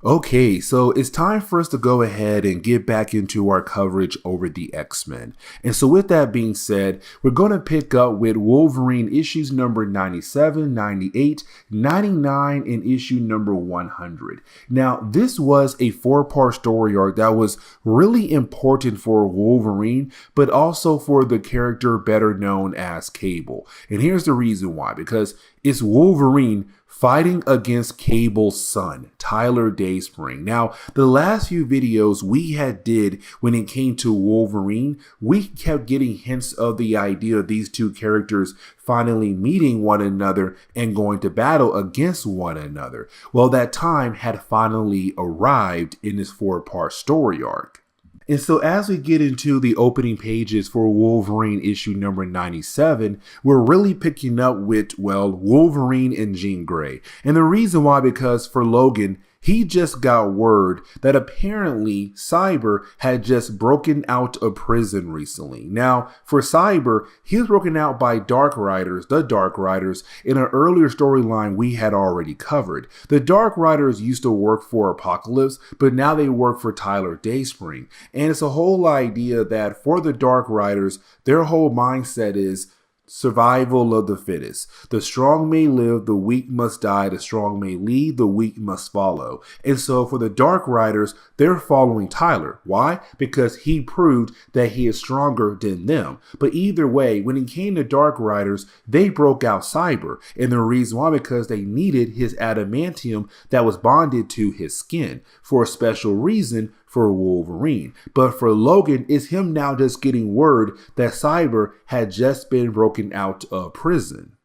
okay, so it's time for us to go ahead and get back into our coverage over the X-Men. And so with that being said, we're going to pick up with Wolverine issues number 97, 98, 99, and issue number 100. Now, this was a 4-part story arc that was really important for Wolverine, but also for the character better known as Cable. And here's the reason why, because it's Wolverine fighting against Cable's son, Tyler Dayspring. Now, the last few videos we had did when it came to Wolverine, we kept getting hints of the idea of these two characters finally meeting one another and going to battle against one another. Well, that time had finally arrived in this 4-part story arc. And so as we get into the opening pages for Wolverine issue number 97, we're really picking up with, well, Wolverine and Jean Grey. And the reason why, because for Logan, he just got word that apparently Cyber had just broken out of prison recently. Now, for Cyber, he was broken out by Dark Riders, the Dark Riders, in an earlier storyline we had already covered. The Dark Riders used to work for Apocalypse, but now they work for Tyler Dayspring. And it's a whole idea that for the Dark Riders, their whole mindset is survival of the fittest. The strong may live, the weak must die. The strong may lead, the weak must follow. And so for the Dark Riders, they're following Tyler. Why? Because he proved that he is stronger than them. But either way, when it came to Dark Riders, they broke out Cyber. And the reason why, because they needed his adamantium that was bonded to his skin for a special reason for Wolverine. But for Logan, it's him now just getting word that Cyber had just been broken out of prison.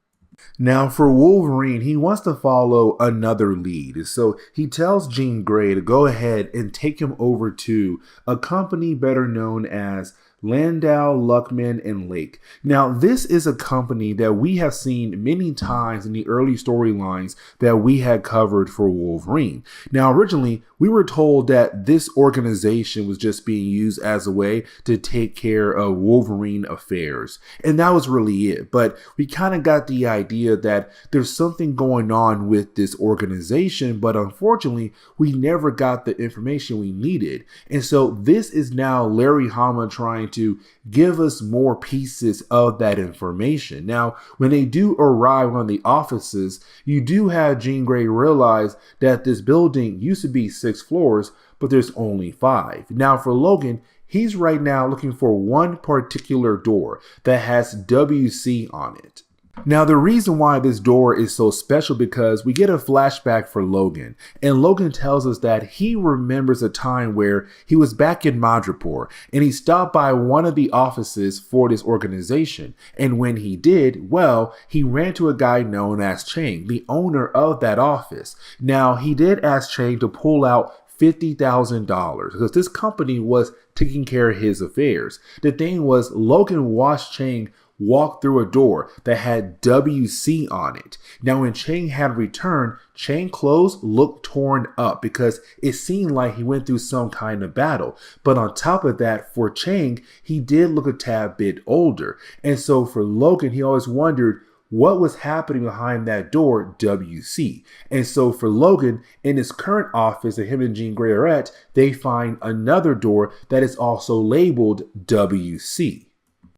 Now for Wolverine, he wants to follow another lead. So he tells Jean Grey to go ahead and take him over to a company better known as Landau, Luckman, and Lake. Now, this is a company that we have seen many times in the early storylines that we had covered for Wolverine. Now, originally, we were told that this organization was just being used as a way to take care of Wolverine affairs. And that was really it. But we kind of got the idea that there's something going on with this organization, but unfortunately, we never got the information we needed. And so this is now Larry Hama trying to give us more pieces of that information. Now, when they do arrive on the offices, you do have Jean Grey realize that this building used to be 6 floors, but there's only 5. Now, for Logan, he's right now looking for one particular door that has WC on it. Now, the reason why this door is so special because we get a flashback for Logan, and Logan tells us that he remembers a time where he was back in Madripoor and he stopped by one of the offices for this organization. And when he did, well, he ran to a guy known as Chang, the owner of that office. Now, he did ask Chang to pull out $50,000 because this company was taking care of his affairs. The thing was, Logan watched Chang walked through a door that had WC on it. Now, when Chang had returned, Chang's clothes looked torn up because it seemed like he went through some kind of battle. But on top of that, for Chang, he did look a tad bit older. And so for Logan, he always wondered what was happening behind that door, WC. And so for Logan, in his current office that him and Jean Grey are at, they find another door that is also labeled WC.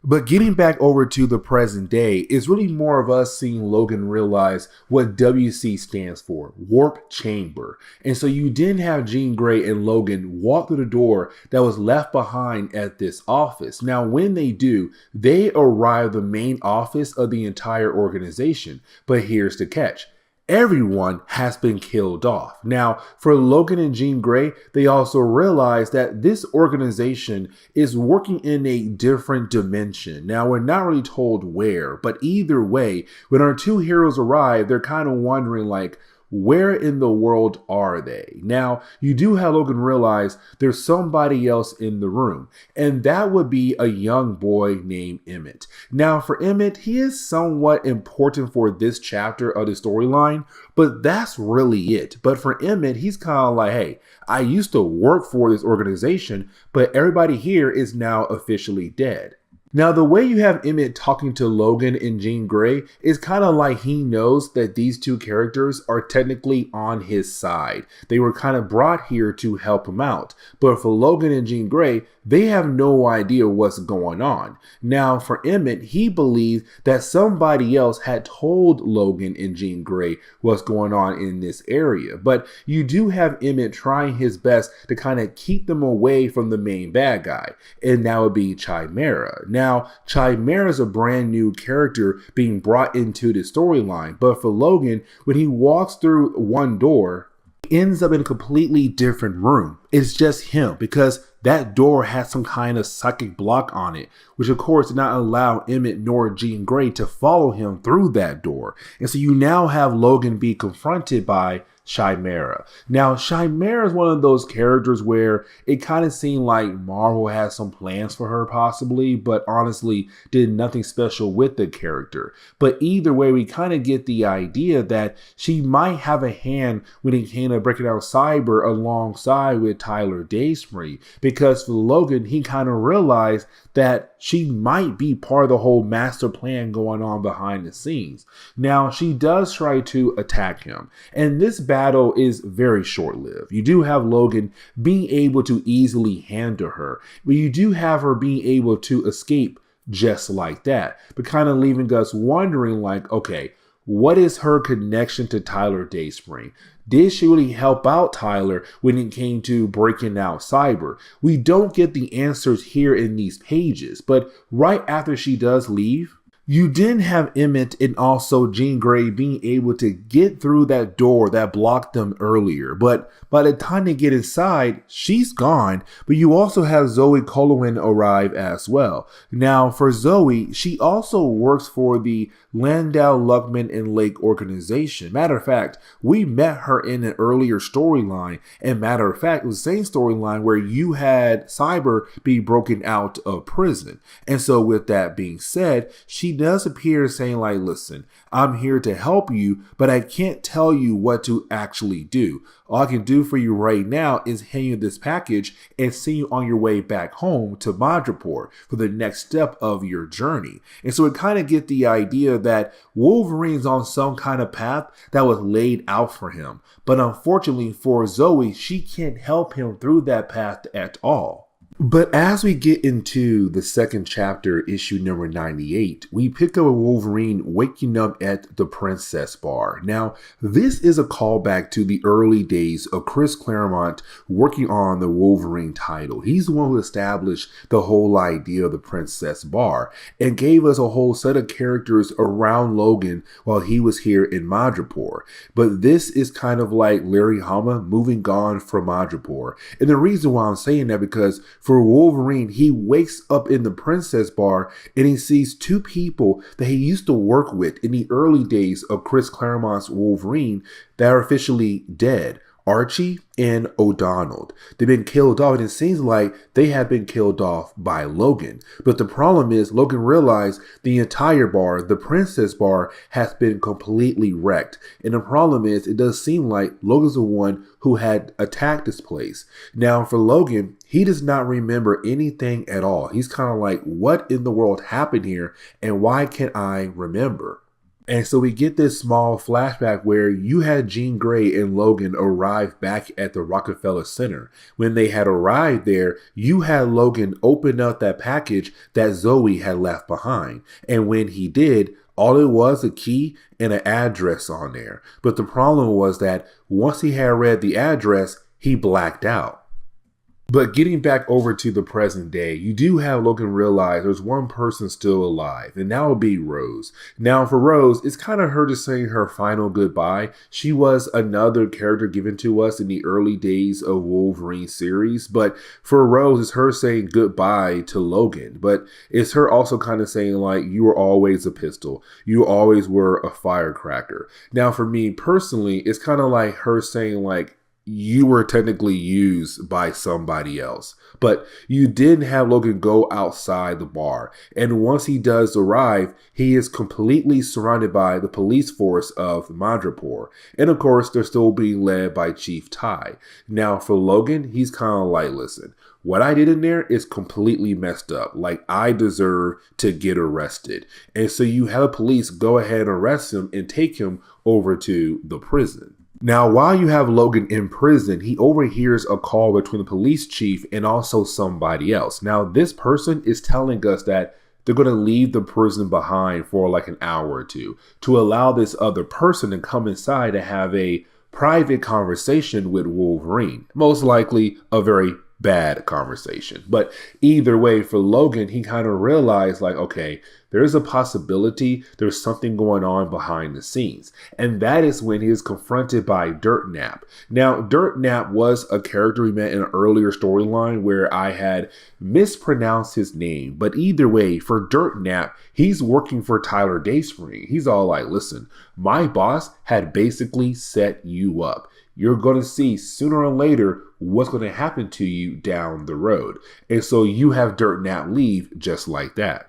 But getting back over to the present day is really more of us seeing Logan realize what WC stands for, Warp Chamber. And so you didn't have Jean Grey and Logan walk through the door that was left behind at this office. Now, when they do, they arrive at the main office of the entire organization. But here's the catch. Everyone has been killed off. Now, for Logan and Jean Grey, they also realize that this organization is working in a different dimension. Now, we're not really told where, but either way, when our two heroes arrive, they're kind of wondering like, where in the world are they? Now, you do have Logan realize there's somebody else in the room, and that would be a young boy named Emmett. Now, for Emmett, he is somewhat important for this chapter of the storyline, but that's really it. But for Emmett, he's kind of like, hey, I used to work for this organization, but everybody here is now officially dead. Now, the way you have Emmett talking to Logan and Jean Grey is kind of like he knows that these two characters are technically on his side. They were kind of brought here to help him out. But for Logan and Jean Grey, they have no idea what's going on. Now, for Emmett, he believes that somebody else had told Logan and Jean Grey what's going on in this area. But you do have Emmett trying his best to kind of keep them away from the main bad guy, and that would be Chimera. Now, Chimera is a brand new character being brought into the storyline, but for Logan, when he walks through one door, he ends up in a completely different room. It's just him because that door had some kind of psychic block on it, which of course did not allow Emmett nor Jean Grey to follow him through that door. And so you now have Logan be confronted by Chimera. Now, Chimera is one of those characters where it kind of seemed like Marvel had some plans for her possibly, but honestly did nothing special with the character. But either way, we kind of get the idea that she might have a hand when it came to breaking out Cyber alongside with Tyler Dayspring, because for Logan, he kind of realized that she might be part of the whole master plan going on behind the scenes. Now, she does try to attack him, and this battle is very short-lived. You do have Logan being able to easily handle her, but you do have her being able to escape just like that, but kind of leaving us wondering like, okay, what is her connection to Tyler Dayspring? Did she really help out Tyler when it came to breaking out Cyber? We don't get the answers here in these pages, but right after she does leave, You didn't have Emmett and also Jean Grey being able to get through that door that blocked them earlier. But by the time they get inside, she's gone. But you also have Zoe Colwyn arrive as well. Now, for Zoe, she also works for the Landau, Luckman, and Lake organization. Matter of fact, we met her in an earlier storyline. And matter of fact, it was the same storyline where you had Cyber be broken out of prison. And so with that being said, she does appear saying like, listen, I'm here to help you, but I can't tell you what to actually do. All I can do for you right now is hand you this package and send you on your way back home to Madripoor for the next step of your journey. And so we kind of get the idea that Wolverine's on some kind of path that was laid out for him. But unfortunately for Zoe, she can't help him through that path at all. But as we get into the second chapter, issue number 98, we pick up Wolverine waking up at the Princess Bar. Now, this is a callback to the early days of Chris Claremont working on the Wolverine title. He's the one who established the whole idea of the Princess Bar and gave us a whole set of characters around Logan while he was here in Madripoor. But this is kind of like Larry Hama moving on from Madripoor. And the reason why I'm saying that because for Wolverine, he wakes up in the Princess Bar and he sees two people that he used to work with in the early days of Chris Claremont's Wolverine that are officially dead. Archie and O'Donnell. They've been killed off, and it seems like they have been killed off by Logan. But the problem is, Logan realized the entire bar, the Princess Bar, has been completely wrecked. And the problem is, it does seem like Logan's the one who had attacked this place. Now, for Logan, he does not remember anything at all. He's kind of like, what in the world happened here, and why can't I remember? And so we get this small flashback where you had Jean Grey and Logan arrive back at the Rockefeller Center. When they had arrived there, you had Logan open up that package that Zoe had left behind. And when he did, all it was a key and an address on there. But the problem was that once he had read the address, he blacked out. But getting back over to the present day, you do have Logan realize there's one person still alive, and that would be Rose. Now for Rose, it's kind of her just saying her final goodbye. She was another character given to us in the early days of Wolverine series, but for Rose, it's her saying goodbye to Logan. But it's her also kind of saying like, you were always a pistol. You always were a firecracker. Now for me personally, it's kind of like her saying like, you were technically used by somebody else. But you didn't have Logan go outside the bar. And once he does arrive, he is completely surrounded by the police force of Madripoor. And of course, they're still being led by Chief Ty. Now for Logan, he's kind of like, listen, what I did in there is completely messed up. Like, I deserve to get arrested. And so you have the police go ahead and arrest him and take him over to the prison. Now, while you have Logan in prison, he overhears a call between the police chief and also somebody else. Now, this person is telling us that they're going to leave the prison behind for like an hour or two to allow this other person to come inside to have a private conversation with Wolverine. Most likely a very bad conversation. But either way, for Logan, he kind of realized like, okay, there's a possibility there's something going on behind the scenes. And that is when he is confronted by Dirt Nap. Now, Dirt Nap was a character we met in an earlier storyline where I had mispronounced his name. But either way, for Dirt Nap, he's working for Tyler Dayspring. He's all like, listen, my boss had basically set you up. You're going to see sooner or later what's going to happen to you down the road. And so you have Dirt Nap leave just like that.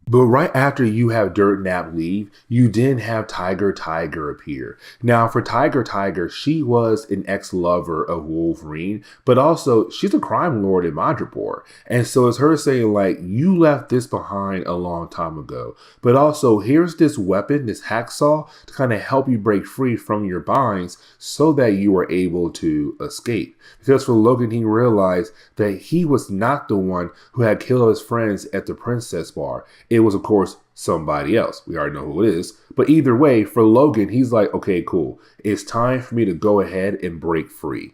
But right after you have Dirt Nap leave, you then have Tiger appear. Now for Tiger, she was an ex-lover of Wolverine, but also she's a crime lord in Madripoor. And so it's her saying like, you left this behind a long time ago, but also here's this weapon, this hacksaw to kind of help you break free from your binds so that you are able to escape. Because for Logan, he realized that he was not the one who had killed his friends at the Princess Bar. It was, of course, somebody else. We already know who it is. But either way, for Logan, he's like, okay, cool. It's time for me to go ahead and break free.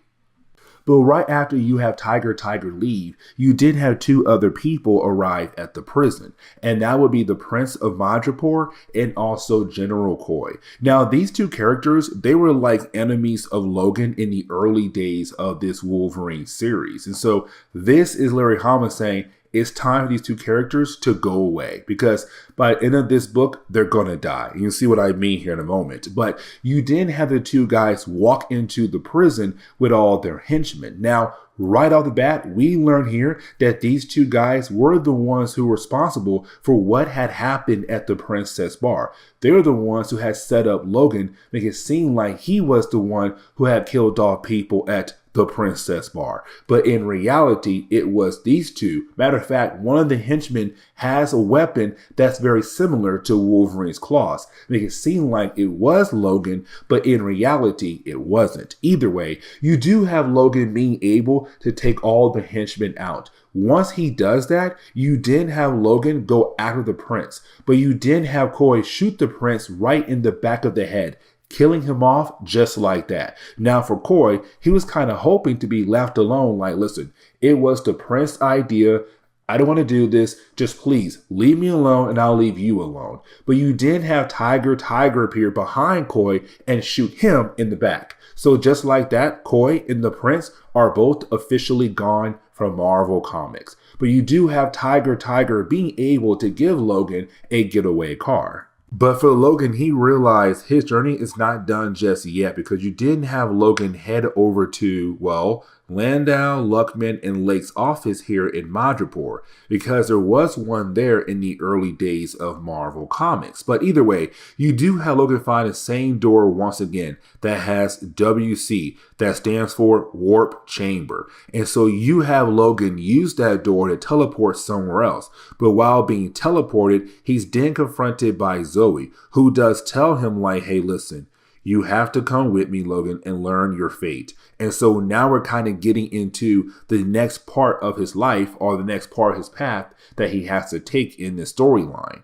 But right after you have Tiger leave, you did have two other people arrive at the prison, and that would be the Prince of Madripoor and also General Coy. Now, these two characters, they were like enemies of Logan in the early days of this Wolverine series. And so this is Larry Hama saying, it's time for these two characters to go away, because by the end of this book, they're going to die. You'll see what I mean here in a moment. But you didn't have the two guys walk into the prison with all their henchmen. Now, right off the bat, we learn here that these two guys were the ones who were responsible for what had happened at the Princess Bar. They were the ones who had set up Logan, make it seem like he was the one who had killed off people at the Princess Bar. But in reality, it was these two. Matter of fact, one of the henchmen has a weapon that's very similar to Wolverine's claws. Make it seem like it was Logan, but in reality, it wasn't. Either way, you do have Logan being able to take all the henchmen out. Once he does that, you didn't have Logan go after the prince, but you didn't have Coy shoot the prince right in the back of the head, killing him off just like that. Now for Coy, he was kind of hoping to be left alone, like, listen, it was the prince's idea. I don't want to do this. Just please leave me alone and I'll leave you alone. But you did have Tiger appear behind Coy and shoot him in the back. So just like that, Coy and the prince are both officially gone from Marvel Comics. But you do have Tiger being able to give Logan a getaway car. But for Logan, he realized his journey is not done just yet, because you didn't have Logan head over to, well, Landau, Luckman, and Lake's office here in Madripoor, because there was one there in the early days of Marvel Comics. But either way, you do have Logan find the same door once again that has WC, that stands for Warp Chamber. And so you have Logan use that door to teleport somewhere else. But while being teleported, he's then confronted by Zoe, who does tell him like, hey, listen, you have to come with me, Logan, and learn your fate. And so now we're kind of getting into the next part of his life, or the next part of his path that he has to take in this storyline.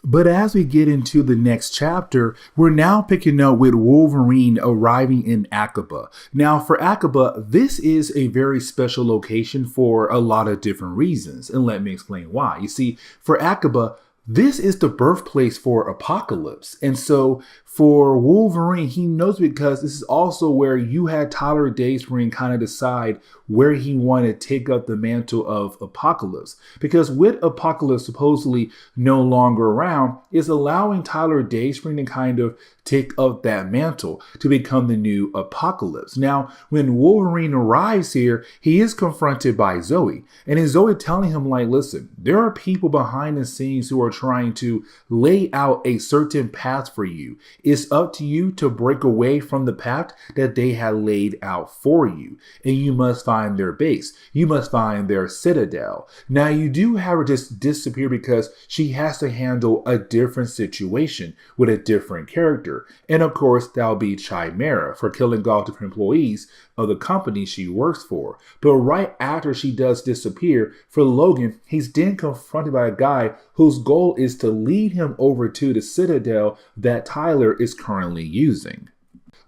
But as we get into the next chapter, we're now picking up with Wolverine arriving in COPPA. Now for COPPA, this is a very special location for a lot of different reasons. And let me explain why. You see, for COPPA, this is the birthplace for Apocalypse. And so for Wolverine, he knows, because this is also where you had Tyler Dayspring kind of decide where he wanted to take up the mantle of Apocalypse. Because with Apocalypse supposedly no longer around, is allowing Tyler Dayspring to kind of take up that mantle to become the new Apocalypse. Now, when Wolverine arrives here, he is confronted by Zoe. And is Zoe telling him like, listen, there are people behind the scenes who are trying to lay out a certain path for you. It's up to you to break away from the path that they had laid out for you. And you must find their base. You must find their citadel. Now, you do have her just disappear because she has to handle a different situation with a different character. And of course, that'll be Chimera for killing off different employees of the company she works for. But right after she does disappear, for Logan, he's then confronted by a guy whose goal is to lead him over to the citadel that Tyler is currently using.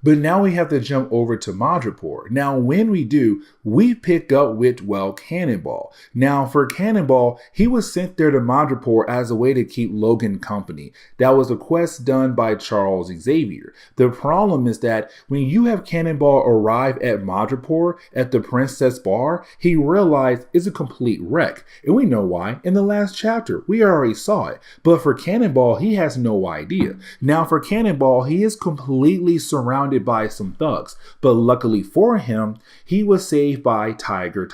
But now we have to jump over to Madripoor. Now, when we do, we pick up with, well, Cannonball. Now, for Cannonball, he was sent there to Madripoor as a way to keep Logan company. That was a quest done by Charles Xavier. The problem is that when you have Cannonball arrive at Madripoor at the Princess Bar, he realized it's a complete wreck. And we know why. In the last chapter, we already saw it. But for Cannonball, he has no idea. Now, for Cannonball, he is completely surrounded by some thugs, but luckily for him, he was saved by Tiger.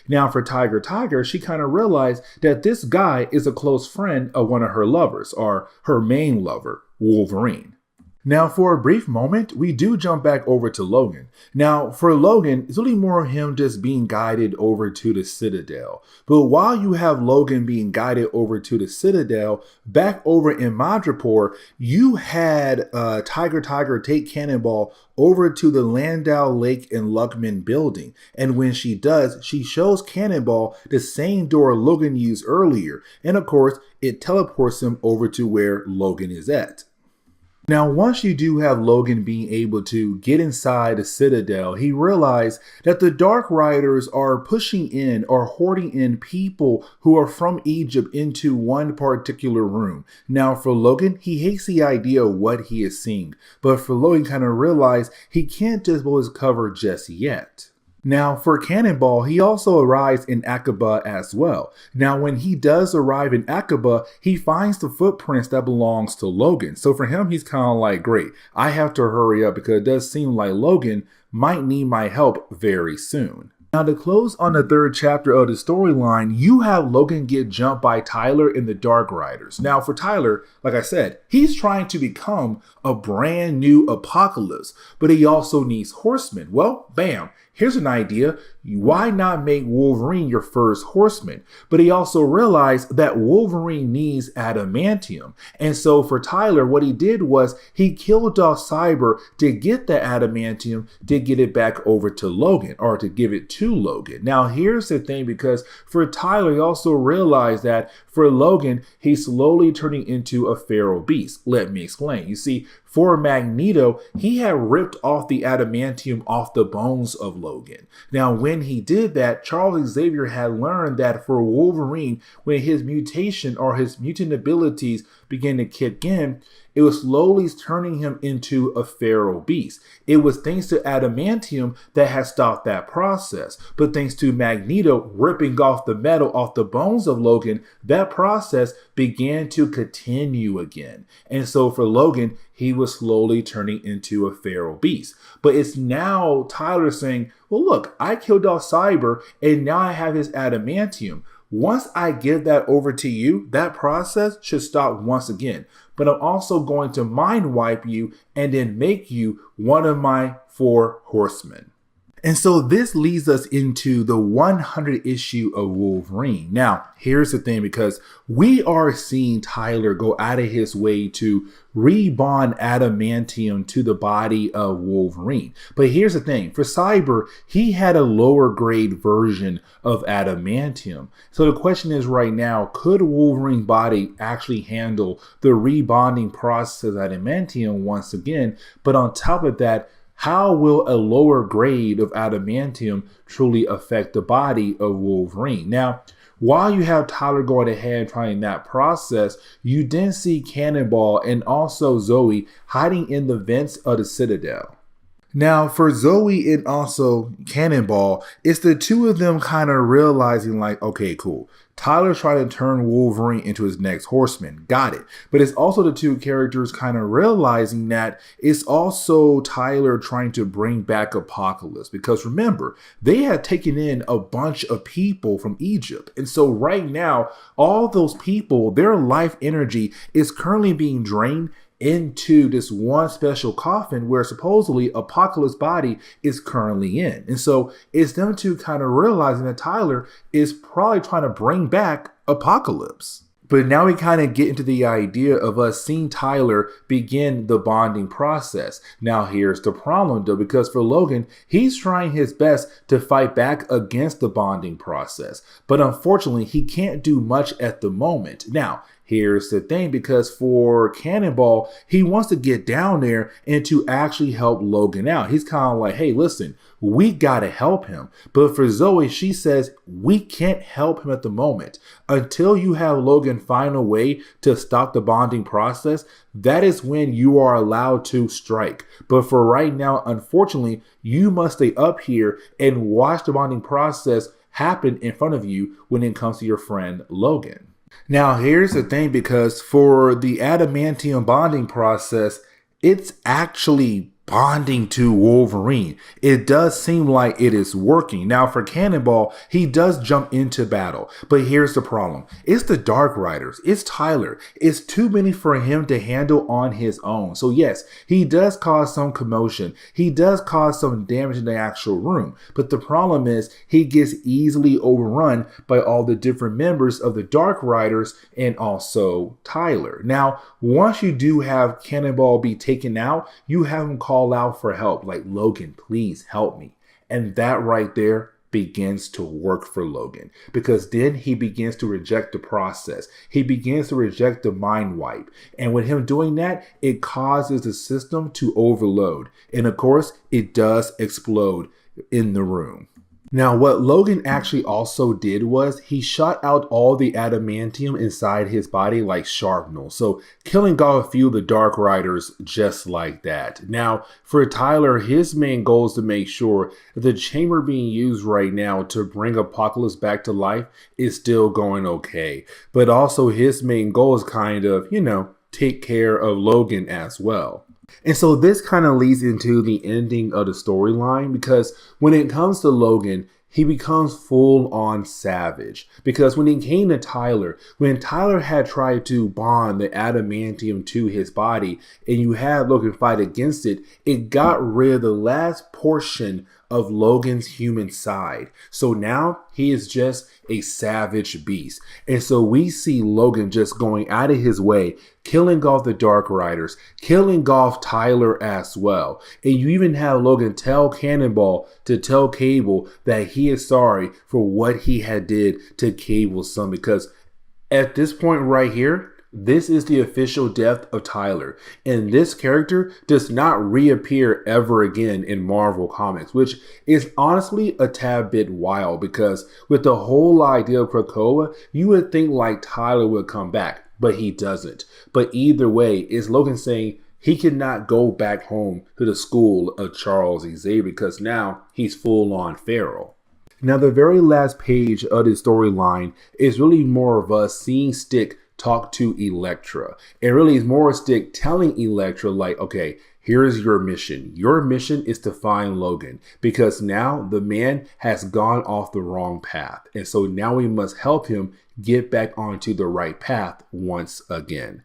Now for Tiger, she kind of realized that this guy is a close friend of one of her lovers, or her main lover, Wolverine. Now, for a brief moment, we do jump back over to Logan. Now, for Logan, it's really more of him just being guided over to the Citadel. But while you have Logan being guided over to the Citadel, back over in Madripoor, you had Tiger take Cannonball over to the Landau, Lake, and Luckman building. And when she does, she shows Cannonball the same door Logan used earlier. And of course, it teleports him over to where Logan is at. Now, once you do have Logan being able to get inside the Citadel, he realized that the Dark Riders are pushing in or hoarding in people who are from Egypt into one particular room. Now, for Logan, he hates the idea of what he is seeing, but for Logan kind of realized he can't just blow his cover just yet. Now, for Cannonball, he also arrives in Aqaba as well. Now, when he does arrive in Aqaba, he finds the footprints that belongs to Logan. So for him, he's kind of like, great, I have to hurry up because it does seem like Logan might need my help very soon. Now, to close on the third chapter of the storyline, you have Logan get jumped by Tyler and the Dark Riders. Now, for Tyler, like I said, he's trying to become a brand new Apocalypse, but he also needs horsemen. Well, bam, here's an idea. Why not make Wolverine your first horseman? But he also realized that Wolverine needs adamantium. And so for Tyler, what he did was he killed off Cyber to get the adamantium to get it back over to Logan, or to give it to Logan. Now, here's the thing, because for Tyler, he also realized that for Logan, he's slowly turning into a feral beast. Let me explain. You see, for Magneto, he had ripped off the adamantium off the bones of Logan. Now, when he did that, Charles Xavier had learned that for Wolverine, when his mutation or his mutant abilities began to kick in, it was slowly turning him into a feral beast. It was thanks to adamantium that had stopped that process. But thanks to Magneto ripping off the metal off the bones of Logan, that process began to continue again. And so for Logan, he was slowly turning into a feral beast. But it's now Tyler saying, well, look, I killed off Cyber and now I have his adamantium. Once I give that over to you, that process should stop once again. But I'm also going to mind wipe you and then make you one of my 4 horsemen. And so this leads us into the 100th issue of Wolverine. Now, here's the thing, because we are seeing Tyler go out of his way to rebond adamantium to the body of Wolverine. But here's the thing, for Cyber, he had a lower grade version of adamantium. So the question is right now, could Wolverine's body actually handle the rebonding process of adamantium once again? But on top of that, how will a lower grade of adamantium truly affect the body of Wolverine? Now, while you have Tyler going ahead and trying that process, you then see Cannonball and also Zoe hiding in the vents of the Citadel. Now, for Zoe and also Cannonball, it's the two of them kind of realizing like, okay, cool. Tyler's trying to turn Wolverine into his next horseman. Got it. But it's also the two characters kind of realizing that it's also Tyler trying to bring back Apocalypse. Because remember, they had taken in a bunch of people from Egypt. And so right now, all those people, their life energy is currently being drained into this one special coffin where supposedly Apocalypse's body is currently in. And so it's them two kind of realizing that Tyler is probably trying to bring back Apocalypse. But now we kind of get into the idea of us seeing Tyler begin the bonding process. Now here's the problem though, because for Logan, he's trying his best to fight back against the bonding process. But unfortunately, he can't do much at the moment. Now, here's the thing, because for Cannonball, he wants to get down there and to actually help Logan out. He's kind of like, hey, listen, we got to help him. But for Zoe, she says, we can't help him at the moment. Until you have Logan find a way to stop the bonding process, that is when you are allowed to strike. But for right now, unfortunately, you must stay up here and watch the bonding process happen in front of you when it comes to your friend Logan. Now, here's the thing, because for the adamantium bonding process, it's actually bonding to Wolverine. It does seem like it is working. Now, for Cannonball, he does jump into battle. But here's the problem. It's the Dark Riders. It's Tyler. It's too many for him to handle on his own. So yes, he does cause some commotion. He does cause some damage in the actual room. But the problem is he gets easily overrun by all the different members of the Dark Riders and also Tyler. Now, once you do have Cannonball be taken out, you have him call out for help, like, Logan, please help me. And that right there begins to work for Logan, because then he begins to reject the process. He begins to reject the mind wipe. And with him doing that, it causes the system to overload. And of course, it does explode in the room. Now, what Logan actually also did was he shot out all the adamantium inside his body like shrapnel, so killing off a few of the Dark Riders just like that. Now, for Tyler, his main goal is to make sure that the chamber being used right now to bring Apocalypse back to life is still going okay. But also his main goal is kind of, take care of Logan as well. And so this kind of leads into the ending of the storyline, because when it comes to Logan, he becomes full on savage. Because when he came to Tyler, when Tyler had tried to bond the adamantium to his body and you had Logan fight against it, it got rid of the last portion of Logan's human side. So now he is just a savage beast. And so we see Logan just going out of his way, killing off the Dark Riders, killing off Tyler as well. And you even have Logan tell Cannonball to tell Cable that he is sorry for what he had did to Cable's son, because at this point right here, this is the official death of Tyler, and this character does not reappear ever again in Marvel Comics, which is honestly a tad bit wild, because with the whole idea of Krakoa, you would think like Tyler would come back, but he doesn't. But either way, is Logan saying he cannot go back home to the school of Charles Xavier, because now he's full on feral. Now, the very last page of the storyline is really more of us seeing Stick talk to Elektra. It really is more Stick telling Elektra like, okay, here's your mission. Your mission is to find Logan, because now the man has gone off the wrong path. And so now we must help him get back onto the right path once again.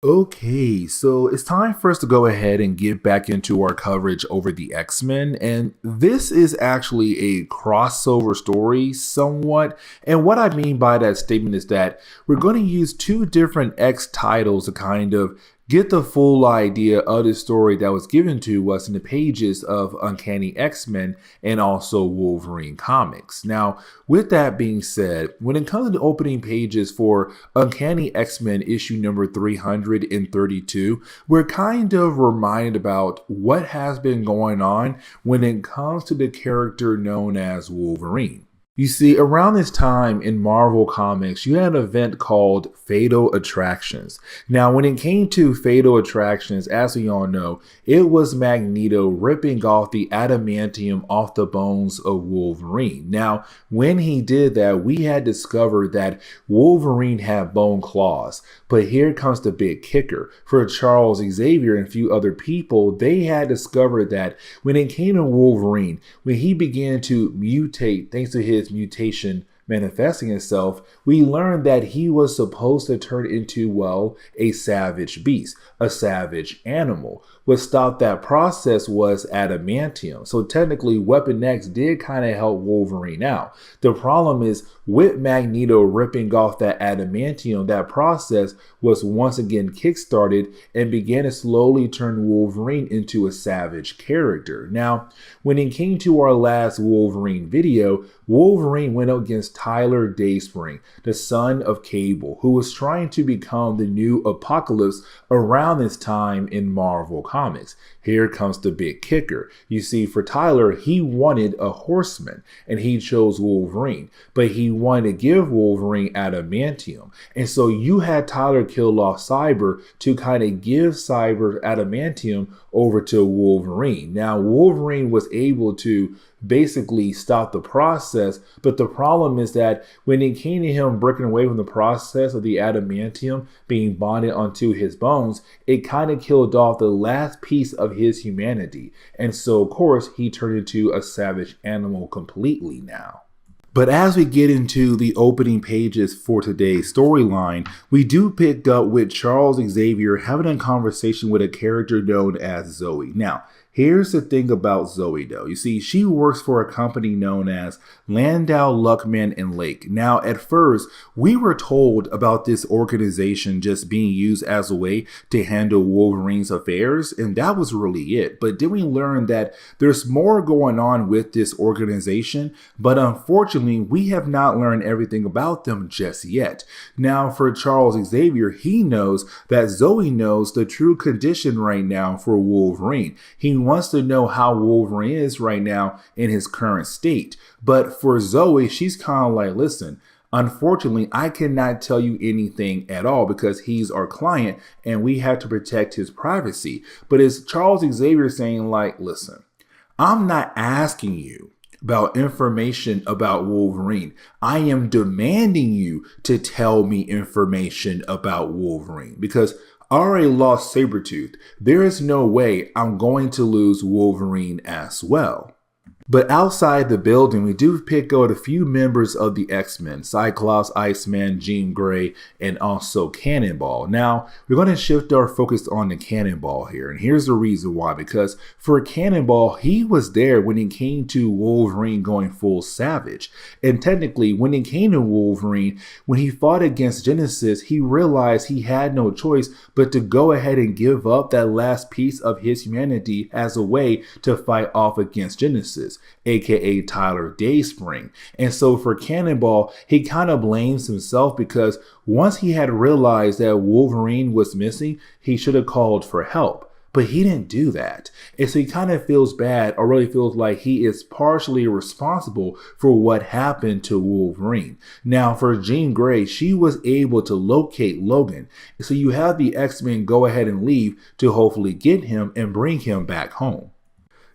Okay, so it's time for us to go ahead and get back into our coverage over the X-Men, and this is actually a crossover story somewhat, and what I mean by that statement is that we're going to use two different X titles to kind of get the full idea of the story that was given to us in the pages of Uncanny X-Men and also Wolverine comics. Now, with that being said, when it comes to the opening pages for Uncanny X-Men issue number 332, we're kind of reminded about what has been going on when it comes to the character known as Wolverine. You see, around this time in Marvel Comics, you had an event called Fatal Attractions. Now, when it came to Fatal Attractions, as we all know, it was Magneto ripping off the adamantium off the bones of Wolverine. Now, when he did that, we had discovered that Wolverine had bone claws. But here comes the big kicker. For Charles Xavier and a few other people, they had discovered that when it came to Wolverine, when he began to mutate thanks to his mutation manifesting itself, we learned that he was supposed to turn into, well, a savage beast, a savage animal. What stopped that process was adamantium. So technically, Weapon X did kind of help Wolverine out. The problem is, with Magneto ripping off that adamantium, that process was once again kickstarted and began to slowly turn Wolverine into a savage character. Now, when it came to our last Wolverine video, Wolverine went up against Tyler Dayspring, the son of Cable, who was trying to become the new Apocalypse around this time in Marvel Comics. Here comes the big kicker. You see, for Tyler, he wanted a horseman, and he chose Wolverine, but he wanted to give Wolverine adamantium. And so you had Tyler kill off Cyber to kind of give Cyber adamantium over to Wolverine. Now, Wolverine was able to basically stop the process, but the problem is that when it came to him breaking away from the process of the adamantium being bonded onto his bones, it kind of killed off the last piece of his humanity. And so, of course, he turned into a savage animal completely now. But as we get into the opening pages for today's storyline, we do pick up with Charles Xavier having a conversation with a character known as Zoe. Now, Here's the thing about Zoe, though. You see, she works for a company known as Landau, Luckman, and Lake. Now, at first, we were told about this organization just being used as a way to handle Wolverine's affairs, and that was really it. But then we learned that there's more going on with this organization, but unfortunately, we have not learned everything about them just yet. Now, for Charles Xavier, he knows that Zoe knows the true condition right now for Wolverine. He wants to know how Wolverine is right now in his current state. But for Zoe, she's kind of like, listen, unfortunately, I cannot tell you anything at all because he's our client and we have to protect his privacy. But it's Charles Xavier saying like, listen, I'm not asking you about information about Wolverine. I am demanding you to tell me information about Wolverine because I already lost Sabretooth. There is no way I'm going to lose Wolverine as well. But outside the building, we do pick out a few members of the X-Men, Cyclops, Iceman, Jean Grey, and also Cannonball. Now, we're going to shift our focus on the Cannonball here, and here's the reason why. Because for Cannonball, he was there when it came to Wolverine going full savage. And technically, when it came to Wolverine, when he fought against Genesis, he realized he had no choice but to go ahead and give up that last piece of his humanity as a way to fight off against Genesis, aka Tyler Dayspring. And so for Cannonball, he kind of blames himself because once he had realized that Wolverine was missing, he should have called for help. But he didn't do that. And so he kind of feels bad, or really feels like he is partially responsible for what happened to Wolverine. Now, for Jean Grey, she was able to locate Logan. So you have the X-Men go ahead and leave to hopefully get him and bring him back home.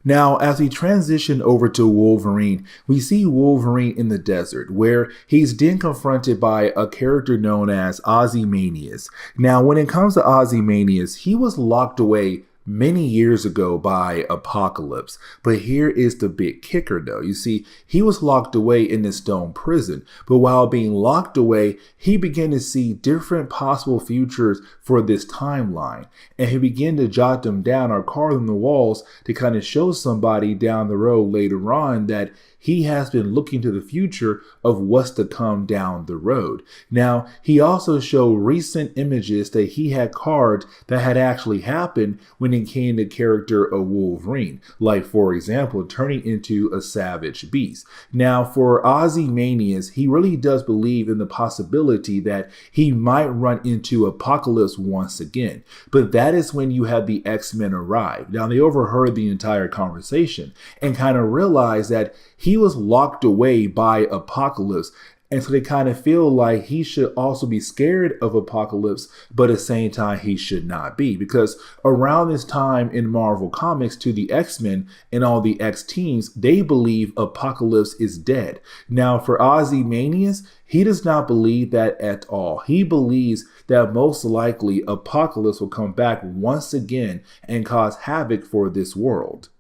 Now, as we transition over to Wolverine, we see Wolverine in the desert, where he's then confronted by a character known as Ozymandias. Now, when it comes to Ozymandias, he was locked away many years ago by Apocalypse. But here is the big kicker though. You see, he was locked away in this stone prison, but while being locked away, he began to see different possible futures for this timeline. And he began to jot them down or carve them on the walls to kind of show somebody down the road later on that he has been looking to the future of what's to come down the road. Now, he also showed recent images that he had carved that had actually happened when it came to the character of Wolverine, like, for example, turning into a savage beast. Now, for Ozymandias, he really does believe in the possibility that he might run into Apocalypse once again. But that is when you have the X-Men arrive. Now, they overheard the entire conversation and kind of realized that he was locked away by Apocalypse. And so they kind of feel like he should also be scared of Apocalypse, but at the same time, he should not be. Because around this time in Marvel Comics, to the X-Men and all the X-teams, they believe Apocalypse is dead. Now, for Ozymandias, he does not believe that at all. He believes that most likely Apocalypse will come back once again and cause havoc for this world.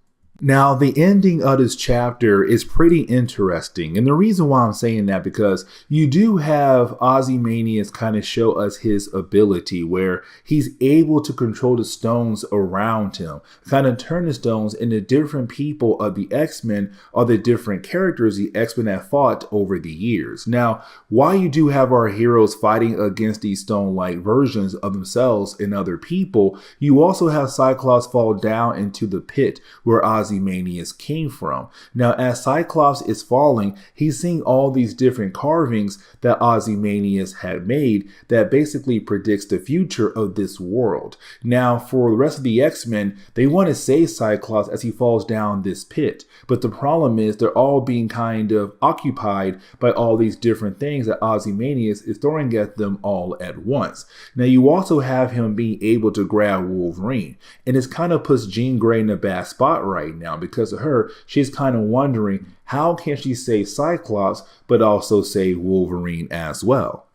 Now, the ending of this chapter is pretty interesting. And the reason why I'm saying that, because you do have Ozymandias kind of show us his ability where he's able to control the stones around him, kind of turn the stones into different people of the X-Men or the different characters the X-Men have fought over the years. Now, while you do have our heroes fighting against these stone-like versions of themselves and other people, you also have Cyclops fall down into the pit where Ozymandias came from. Now, as Cyclops is falling, he's seeing all these different carvings that Ozymandias had made that basically predicts the future of this world. Now, for the rest of the X-Men, they want to save Cyclops as he falls down this pit. But the problem is they're all being kind of occupied by all these different things that Ozymandias is throwing at them all at once. Now, you also have him being able to grab Wolverine. And this kind of puts Jean Grey in a bad spot right now. Because of her, she's kind of wondering how can she save Cyclops but also save Wolverine as well.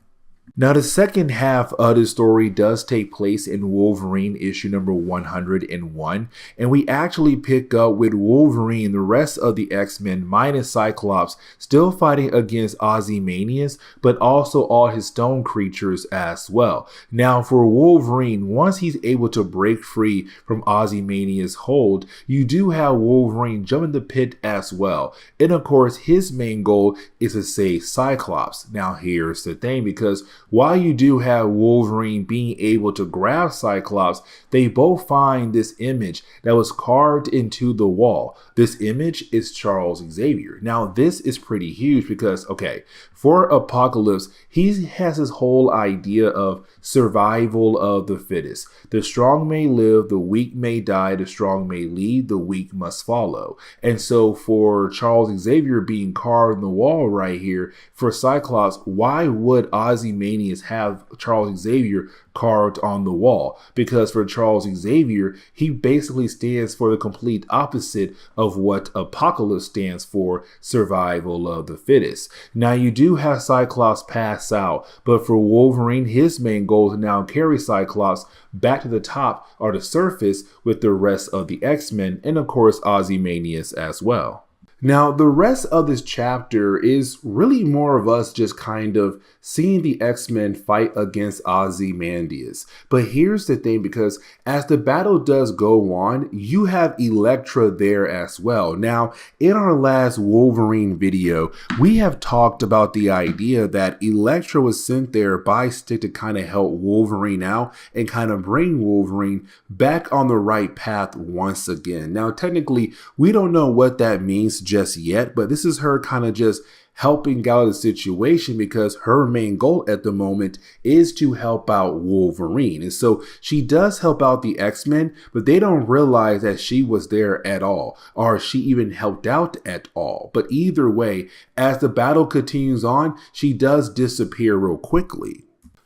Now, the second half of the story does take place in Wolverine issue number 101, and we actually pick up with Wolverine, the rest of the X-Men minus Cyclops, still fighting against Ozymandias, but also all his stone creatures as well. Now, for Wolverine, once he's able to break free from Ozymandias' hold, you do have Wolverine jump in the pit as well. And of course, his main goal is to save Cyclops. Now, here's the thing, because while you do have Wolverine being able to grab Cyclops, they both find this image that was carved into the wall. This image is Charles Xavier. Now, this is pretty huge because, okay, for Apocalypse, he has his whole idea of survival of the fittest. The strong may live, the weak may die, the strong may lead, the weak must follow. And so for Charles Xavier being carved in the wall right here, for Cyclops, why would Ozymandias have Charles Xavier carved on the wall? Because for Charles Xavier, he basically stands for the complete opposite of what Apocalypse stands for, survival of the fittest. Now, you do have Cyclops pass out, but for Wolverine, his main goal is to now carry Cyclops back to the top or the surface with the rest of the X-Men and of course Ozymandias as well. Now, the rest of this chapter is really more of us just kind of seeing the X-Men fight against Ozymandias. But here's the thing, because as the battle does go on, you have Elektra there as well. Now, in our last Wolverine video, we have talked about the idea that Elektra was sent there by Stick to kind of help Wolverine out and kind of bring Wolverine back on the right path once again. Now, technically, we don't know what that means just yet, but this is her kind of just helping out the situation because her main goal at the moment is to help out Wolverine. And so she does help out the X-Men, but they don't realize that she was there at all, or she even helped out at all. But either way, as the battle continues on, she does disappear real quickly.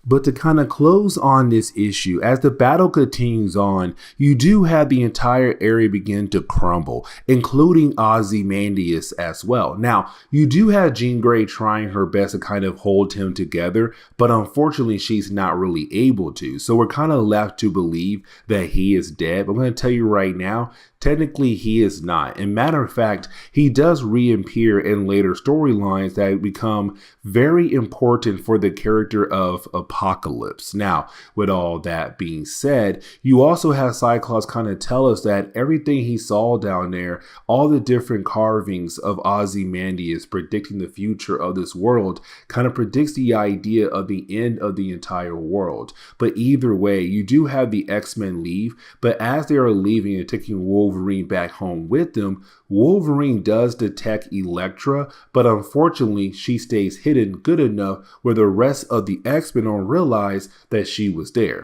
But to kind of close on this issue, as the battle continues on, you do have the entire area begin to crumble, including Ozymandias as well. Now, you do have Jean Grey trying her best to kind of hold him together, but unfortunately, she's not really able to. So we're kind of left to believe that he is dead. But I'm going to tell you right now, technically, he is not. And matter of fact, he does reappear in later storylines that become very important for the character of Apocalypse. Now, with all that being said, you also have Cyclops kind of tell us that everything he saw down there, all the different carvings of Ozymandias predicting the future of this world, kind of predicts the idea of the end of the entire world. But either way, you do have the X-Men leave, but as they are leaving and taking Wolverine back home with them, Wolverine does detect Elektra, but unfortunately she stays hidden good enough where the rest of the X-Men don't realize that she was there.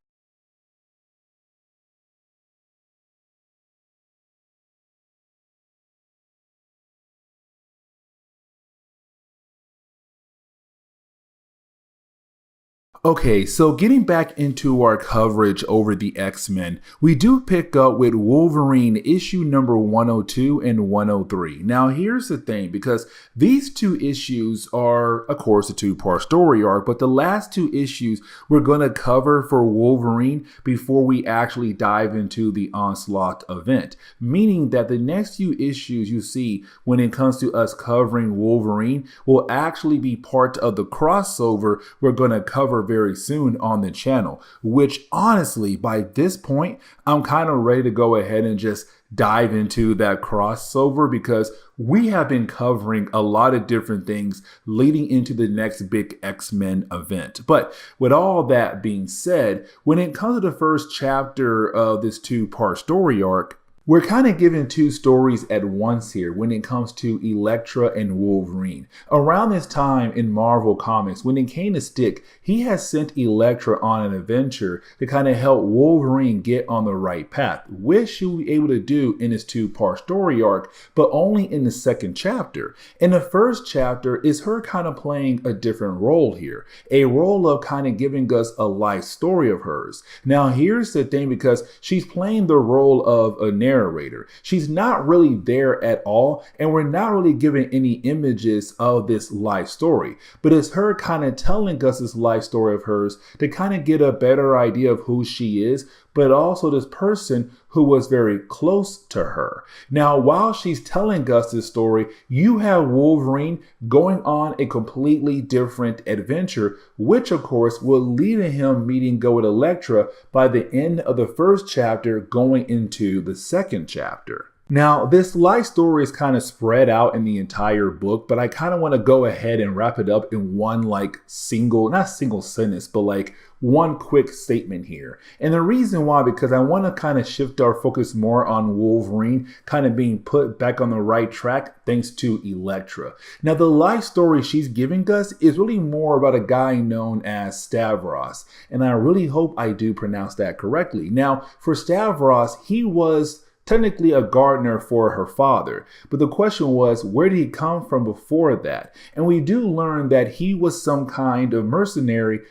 Okay, so getting back into our coverage over the X-Men, we do pick up with Wolverine issue number 102 and 103. Now, here's the thing, because these two issues are, of course, a two-part story arc, but the last two issues we're going to cover for Wolverine before we actually dive into the Onslaught event, meaning that the next few issues you see when it comes to us covering Wolverine will actually be part of the crossover we're going to cover very soon on the channel, which honestly, by this point, I'm kind of ready to go ahead and just dive into that crossover because we have been covering a lot of different things leading into the next big X-Men event. But with all that being said, when it comes to the first chapter of this two-part story arc, we're kind of given two stories at once here when it comes to Elektra and Wolverine. Around this time in Marvel Comics, when it came to Stick, he has sent Elektra on an adventure to kind of help Wolverine get on the right path, which she will be able to do in this two-part story arc, but only in the second chapter. In the first chapter is her kind of playing a different role here, a role of kind of giving us a life story of hers. Now, here's the thing, because she's playing the role of a narrator narrator. She's not really there at all, and we're not really given any images of this life story, but it's her kind of telling us this life story of hers to kind of get a better idea of who she is, but also this person who was very close to her. Now, while she's telling us this story, you have Wolverine going on a completely different adventure, which of course will lead to him meeting go with Elektra by the end of the first chapter going into the second chapter. Now, this life story is kind of spread out in the entire book, but I kind of want to go ahead and wrap it up in one not single sentence, but one quick statement here. And the reason why, because I want to kind of shift our focus more on Wolverine kind of being put back on the right track thanks to Elektra. Now, the life story she's giving us is really more about a guy known as Stavros, and I really hope I do pronounce that correctly. Now, for Stavros, he was technically a gardener for her father. But the question was, where did he come from before that? And we do learn that he was some kind of mercenary,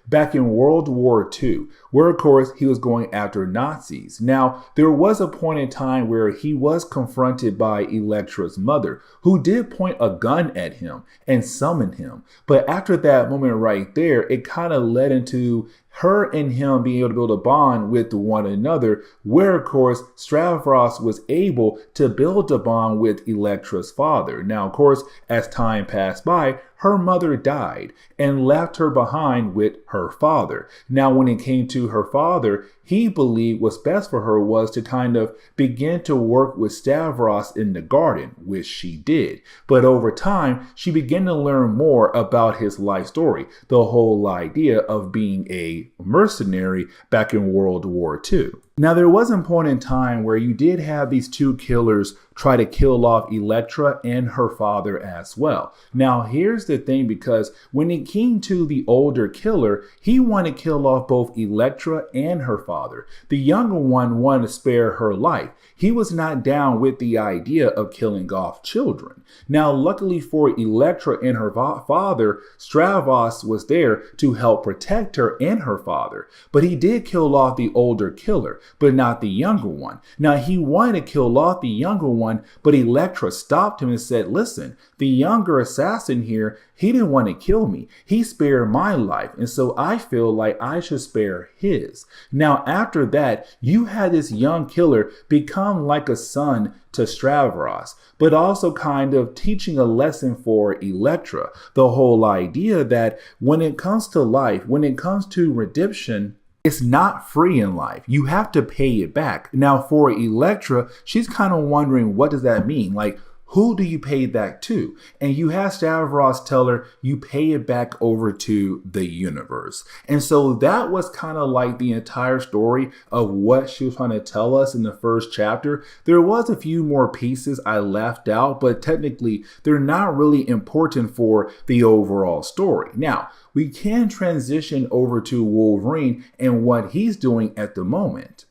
back in World War II, where of course he was going after Nazis. Now, there was a point in time where he was confronted by Elektra's mother, who did point a gun at him and summon him. But after that moment right there, it kind of led into her and him being able to build a bond with one another, where of course Stavros was able to build a bond with Elektra's father. Now, of course, as time passed by, her mother died and left her behind with her father. Now, when it came to her father, he believed what's best for her was to kind of begin to work with Stavros in the garden, which she did. But over time, she began to learn more about his life story, the whole idea of being a mercenary back in World War II. Now, there was a point in time where you did have these two killers try to kill off Elektra and her father as well. Now, here's the thing, because when it came to the older killer, he wanted to kill off both Elektra and her father. The younger one wanted to spare her life. He was not down with the idea of killing off children. Now, luckily for Elektra and her father, Stavros was there to help protect her and her father. But he did kill off the older killer, but not the younger one. Now, he wanted to kill off the younger one, but Elektra stopped him and said, listen, the younger assassin here, he didn't want to kill me. He spared my life, and so I feel like I should spare his. Now, after that, you had this young killer become like a son to Stavros, but also kind of teaching a lesson for Elektra. The whole idea that when it comes to life, when it comes to redemption, it's not free in life. You have to pay it back. Now, for Elektra, she's kind of wondering, what does that mean? Like, who do you pay that to? And you have Stavros tell her you pay it back over to the universe. And so that was kind of like the entire story of what she was trying to tell us in the first chapter. There was a few more pieces I left out, but technically they're not really important for the overall story. Now, we can transition over to Wolverine and what he's doing at the moment.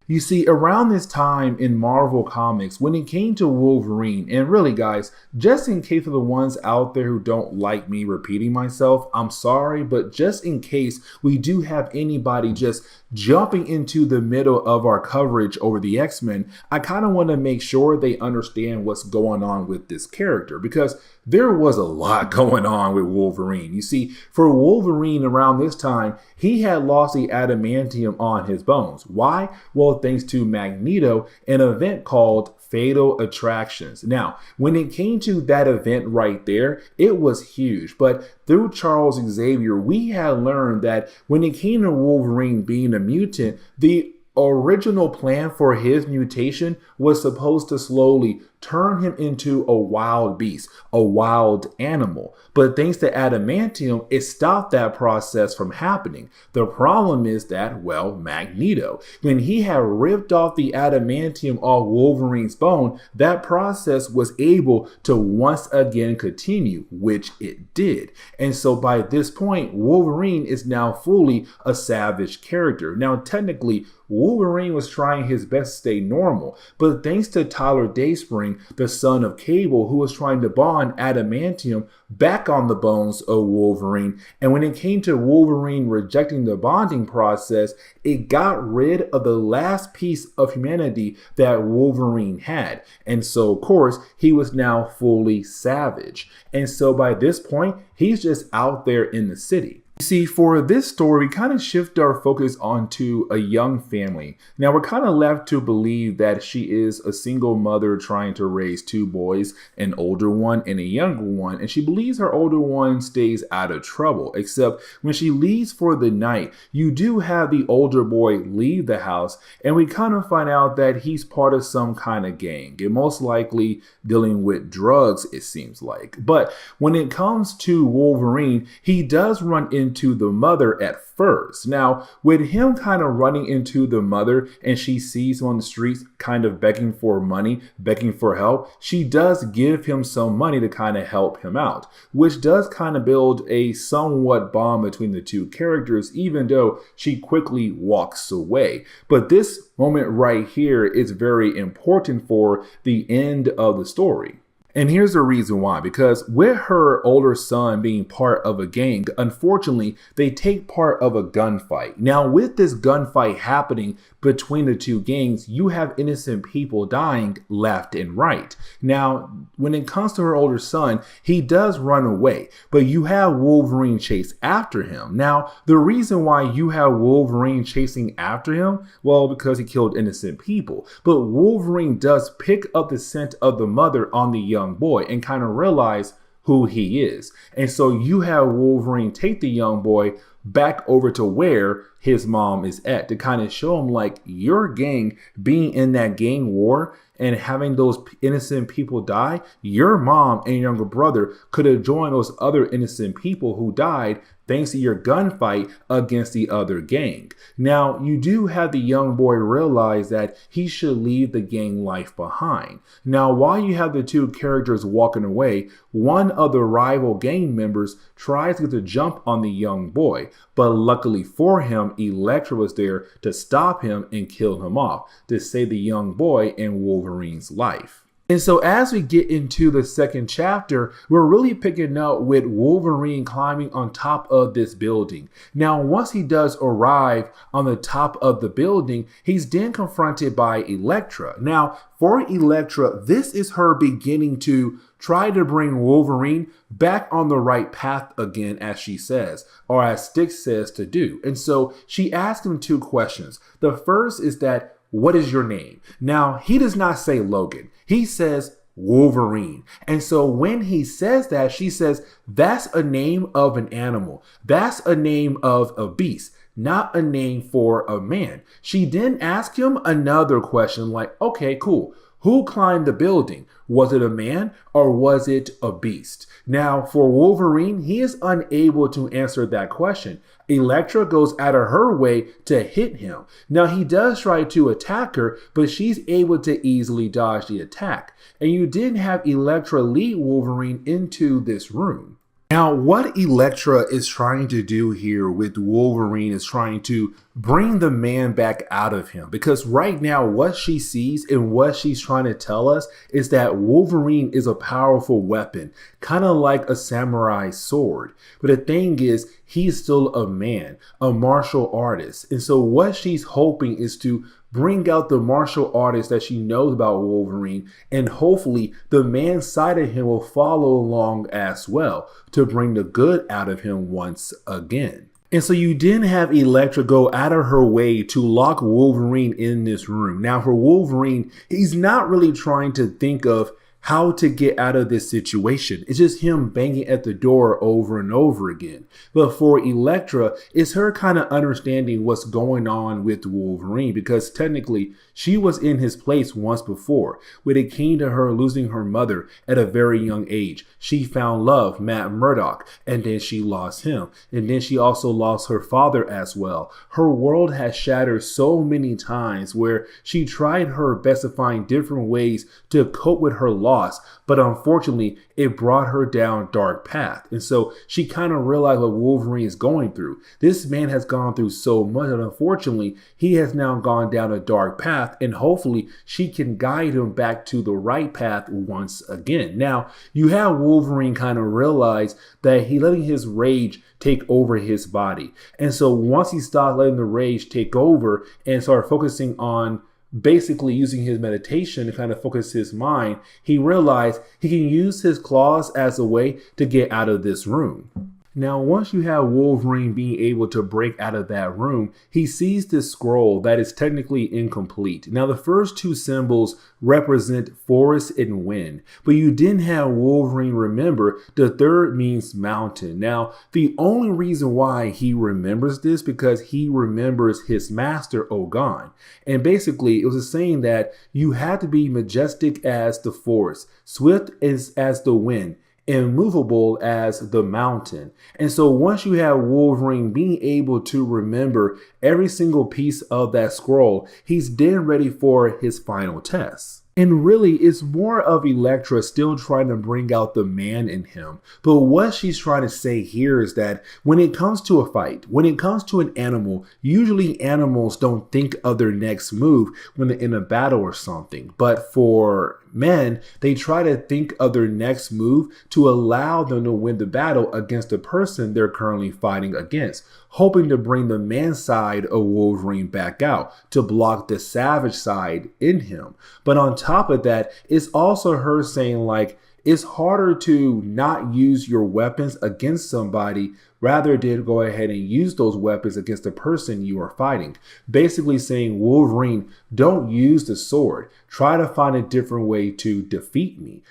You see, around this time in Marvel Comics, when it came to Wolverine, and really guys, just in case of the ones out there who don't like me repeating myself, I'm sorry, but just in case we do have anybody just jumping into the middle of our coverage over the X-Men, I kind of want to make sure they understand what's going on with this character, because there was a lot going on with Wolverine. You see, for Wolverine around this time, he had lost the adamantium on his bones. Why? Well, thanks to Magneto, an event called Fatal Attractions. Now, when it came to that event right there, it was huge. But through Charles Xavier, we had learned that when it came to Wolverine being a mutant, the original plan for his mutation was supposed to slowly turn him into a wild beast, a wild animal. But thanks to adamantium, it stopped that process from happening. The problem is that, well, Magneto, when he had ripped off the adamantium off Wolverine's bone, that process was able to once again continue, which it did. And so by this point, Wolverine is now fully a savage character. Now, technically, Wolverine was trying his best to stay normal, but thanks to Tyler Dayspring, Wolverine, the son of Cable, who was trying to bond adamantium back on the bones of Wolverine. And when it came to Wolverine rejecting the bonding process, it got rid of the last piece of humanity that Wolverine had. And so, of course, he was now fully savage. And so by this point, he's just out there in the city. You see, for this story, we kind of shift our focus onto a young family. Now, we're kind of left to believe that she is a single mother trying to raise two boys, an older one and a younger one, and she believes her older one stays out of trouble. Except when she leaves for the night, you do have the older boy leave the house, and we kind of find out that he's part of some kind of gang, and most likely dealing with drugs, it seems like. But when it comes to Wolverine, he does run into the mother at first. Now, with him kind of running into the mother and she sees him on the streets kind of begging for money, begging for help, she does give him some money to kind of help him out, which does kind of build a somewhat bond between the two characters, even though she quickly walks away. But this moment right here is very important for the end of the story. And here's the reason why, because with her older son being part of a gang, unfortunately, they take part of a gunfight. Now, with this gunfight happening between the two gangs, you have innocent people dying left and right. Now, when it comes to her older son, he does run away, but you have Wolverine chase after him. Now, the reason why you have Wolverine chasing after him, well, because he killed innocent people. But Wolverine does pick up the scent of the mother on the young boy and kind of realize who he is. And so you have Wolverine take the young boy back over to where his mom is at to kind of show him, like, your gang being in that gang war and having those innocent people die, your mom and younger brother could have joined those other innocent people who died thanks to your gunfight against the other gang. Now, you do have the young boy realize that he should leave the gang life behind. Now, while you have the two characters walking away, one of the rival gang members tries to get the jump on the young boy, but luckily for him, Elektra was there to stop him and kill him off, to save the young boy and Wolverine's life. And so as we get into the second chapter, we're really picking up with Wolverine climbing on top of this building. Now, once he does arrive on the top of the building, he's then confronted by Elektra. Now, for Elektra, this is her beginning to try to bring Wolverine back on the right path again, as she says, or as Styx says to do. And so she asks him two questions. The first is that, what is your name? Now, he does not say Logan. He says Wolverine. And so when he says that, she says, that's a name of an animal. That's a name of a beast, not a name for a man. She then asks him another question like, okay, cool. Who climbed the building? Was it a man or was it a beast? Now, for Wolverine, he is unable to answer that question. Elektra goes out of her way to hit him. Now, he does try to attack her, but she's able to easily dodge the attack. And you did have Elektra lead Wolverine into this room. Now, what Elektra is trying to do here with Wolverine is trying to bring the man back out of him, because right now what she sees and what she's trying to tell us is that Wolverine is a powerful weapon, kind of like a samurai sword. But the thing is, he's still a man, a martial artist. And so what she's hoping is to bring out the martial artist that she knows about Wolverine, and hopefully the man side of him will follow along as well to bring the good out of him once again. And so you didn't have Elektra go out of her way to lock Wolverine in this room. Now, for Wolverine, he's not really trying to think of how to get out of this situation. It's just him banging at the door over and over again. But for Elektra, it's her kind of understanding what's going on with Wolverine, because technically she was in his place once before. When it came to her losing her mother at a very young age, she found love, Matt Murdock, and then she lost him. And then she also lost her father as well. Her world has shattered so many times where she tried her best to find different ways to cope with her loss loss, but unfortunately, it brought her down a dark path. And so she kind of realized what Wolverine is going through. This man has gone through so much, and unfortunately, he has now gone down a dark path, and hopefully she can guide him back to the right path once again. Now, you have Wolverine kind of realize that he's letting his rage take over his body. And so once he stopped letting the rage take over and started focusing on basically using his meditation to kind of focus his mind, he realized he can use his claws as a way to get out of this room. Now, once you have Wolverine being able to break out of that room, he sees this scroll that is technically incomplete. Now, the first two symbols represent forest and wind, but you didn't have Wolverine remember the third means mountain. Now, the only reason why he remembers this because he remembers his master, Ogon. And basically, it was a saying that you had to be majestic as the forest, swift as the wind, immovable as the mountain. And so once you have Wolverine being able to remember every single piece of that scroll, he's then ready for his final test. And really, it's more of Elektra still trying to bring out the man in him. But what she's trying to say here is that when it comes to a fight, when it comes to an animal, usually animals don't think of their next move when they're in a battle or something. But for men, they try to think of their next move to allow them to win the battle against the person they're currently fighting against, hoping to bring the man side of Wolverine back out to block the savage side in him. But on top of that, it's also her saying like, it's harder to not use your weapons against somebody rather than go ahead and use those weapons against the person you are fighting. Basically saying, Wolverine, don't use the sword. Try to find a different way to defeat me.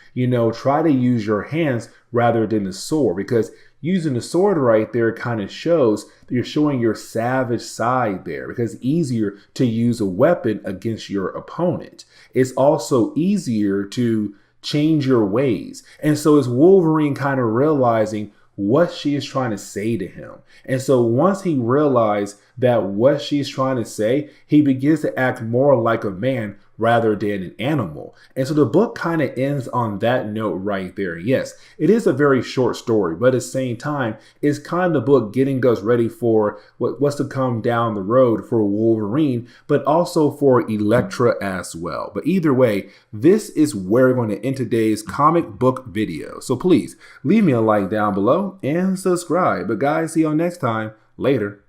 Try to use your hands rather than the sword, because using the sword right there kind of shows that you're showing your savage side there, because it's easier to use a weapon against your opponent. It's also easier to change your ways. And so it's Wolverine kind of realizing what she is trying to say to him. And so once he realized that what she's trying to say, he begins to act more like a man rather than an animal. And so the book kind of ends on that note right there. Yes, it is a very short story, but at the same time, it's kind of the book getting us ready for what's to come down the road for Wolverine, but also for Elektra as well. But either way, this is where we're going to end today's comic book video. So please leave me a like down below and subscribe. But guys, see y'all next time. Later.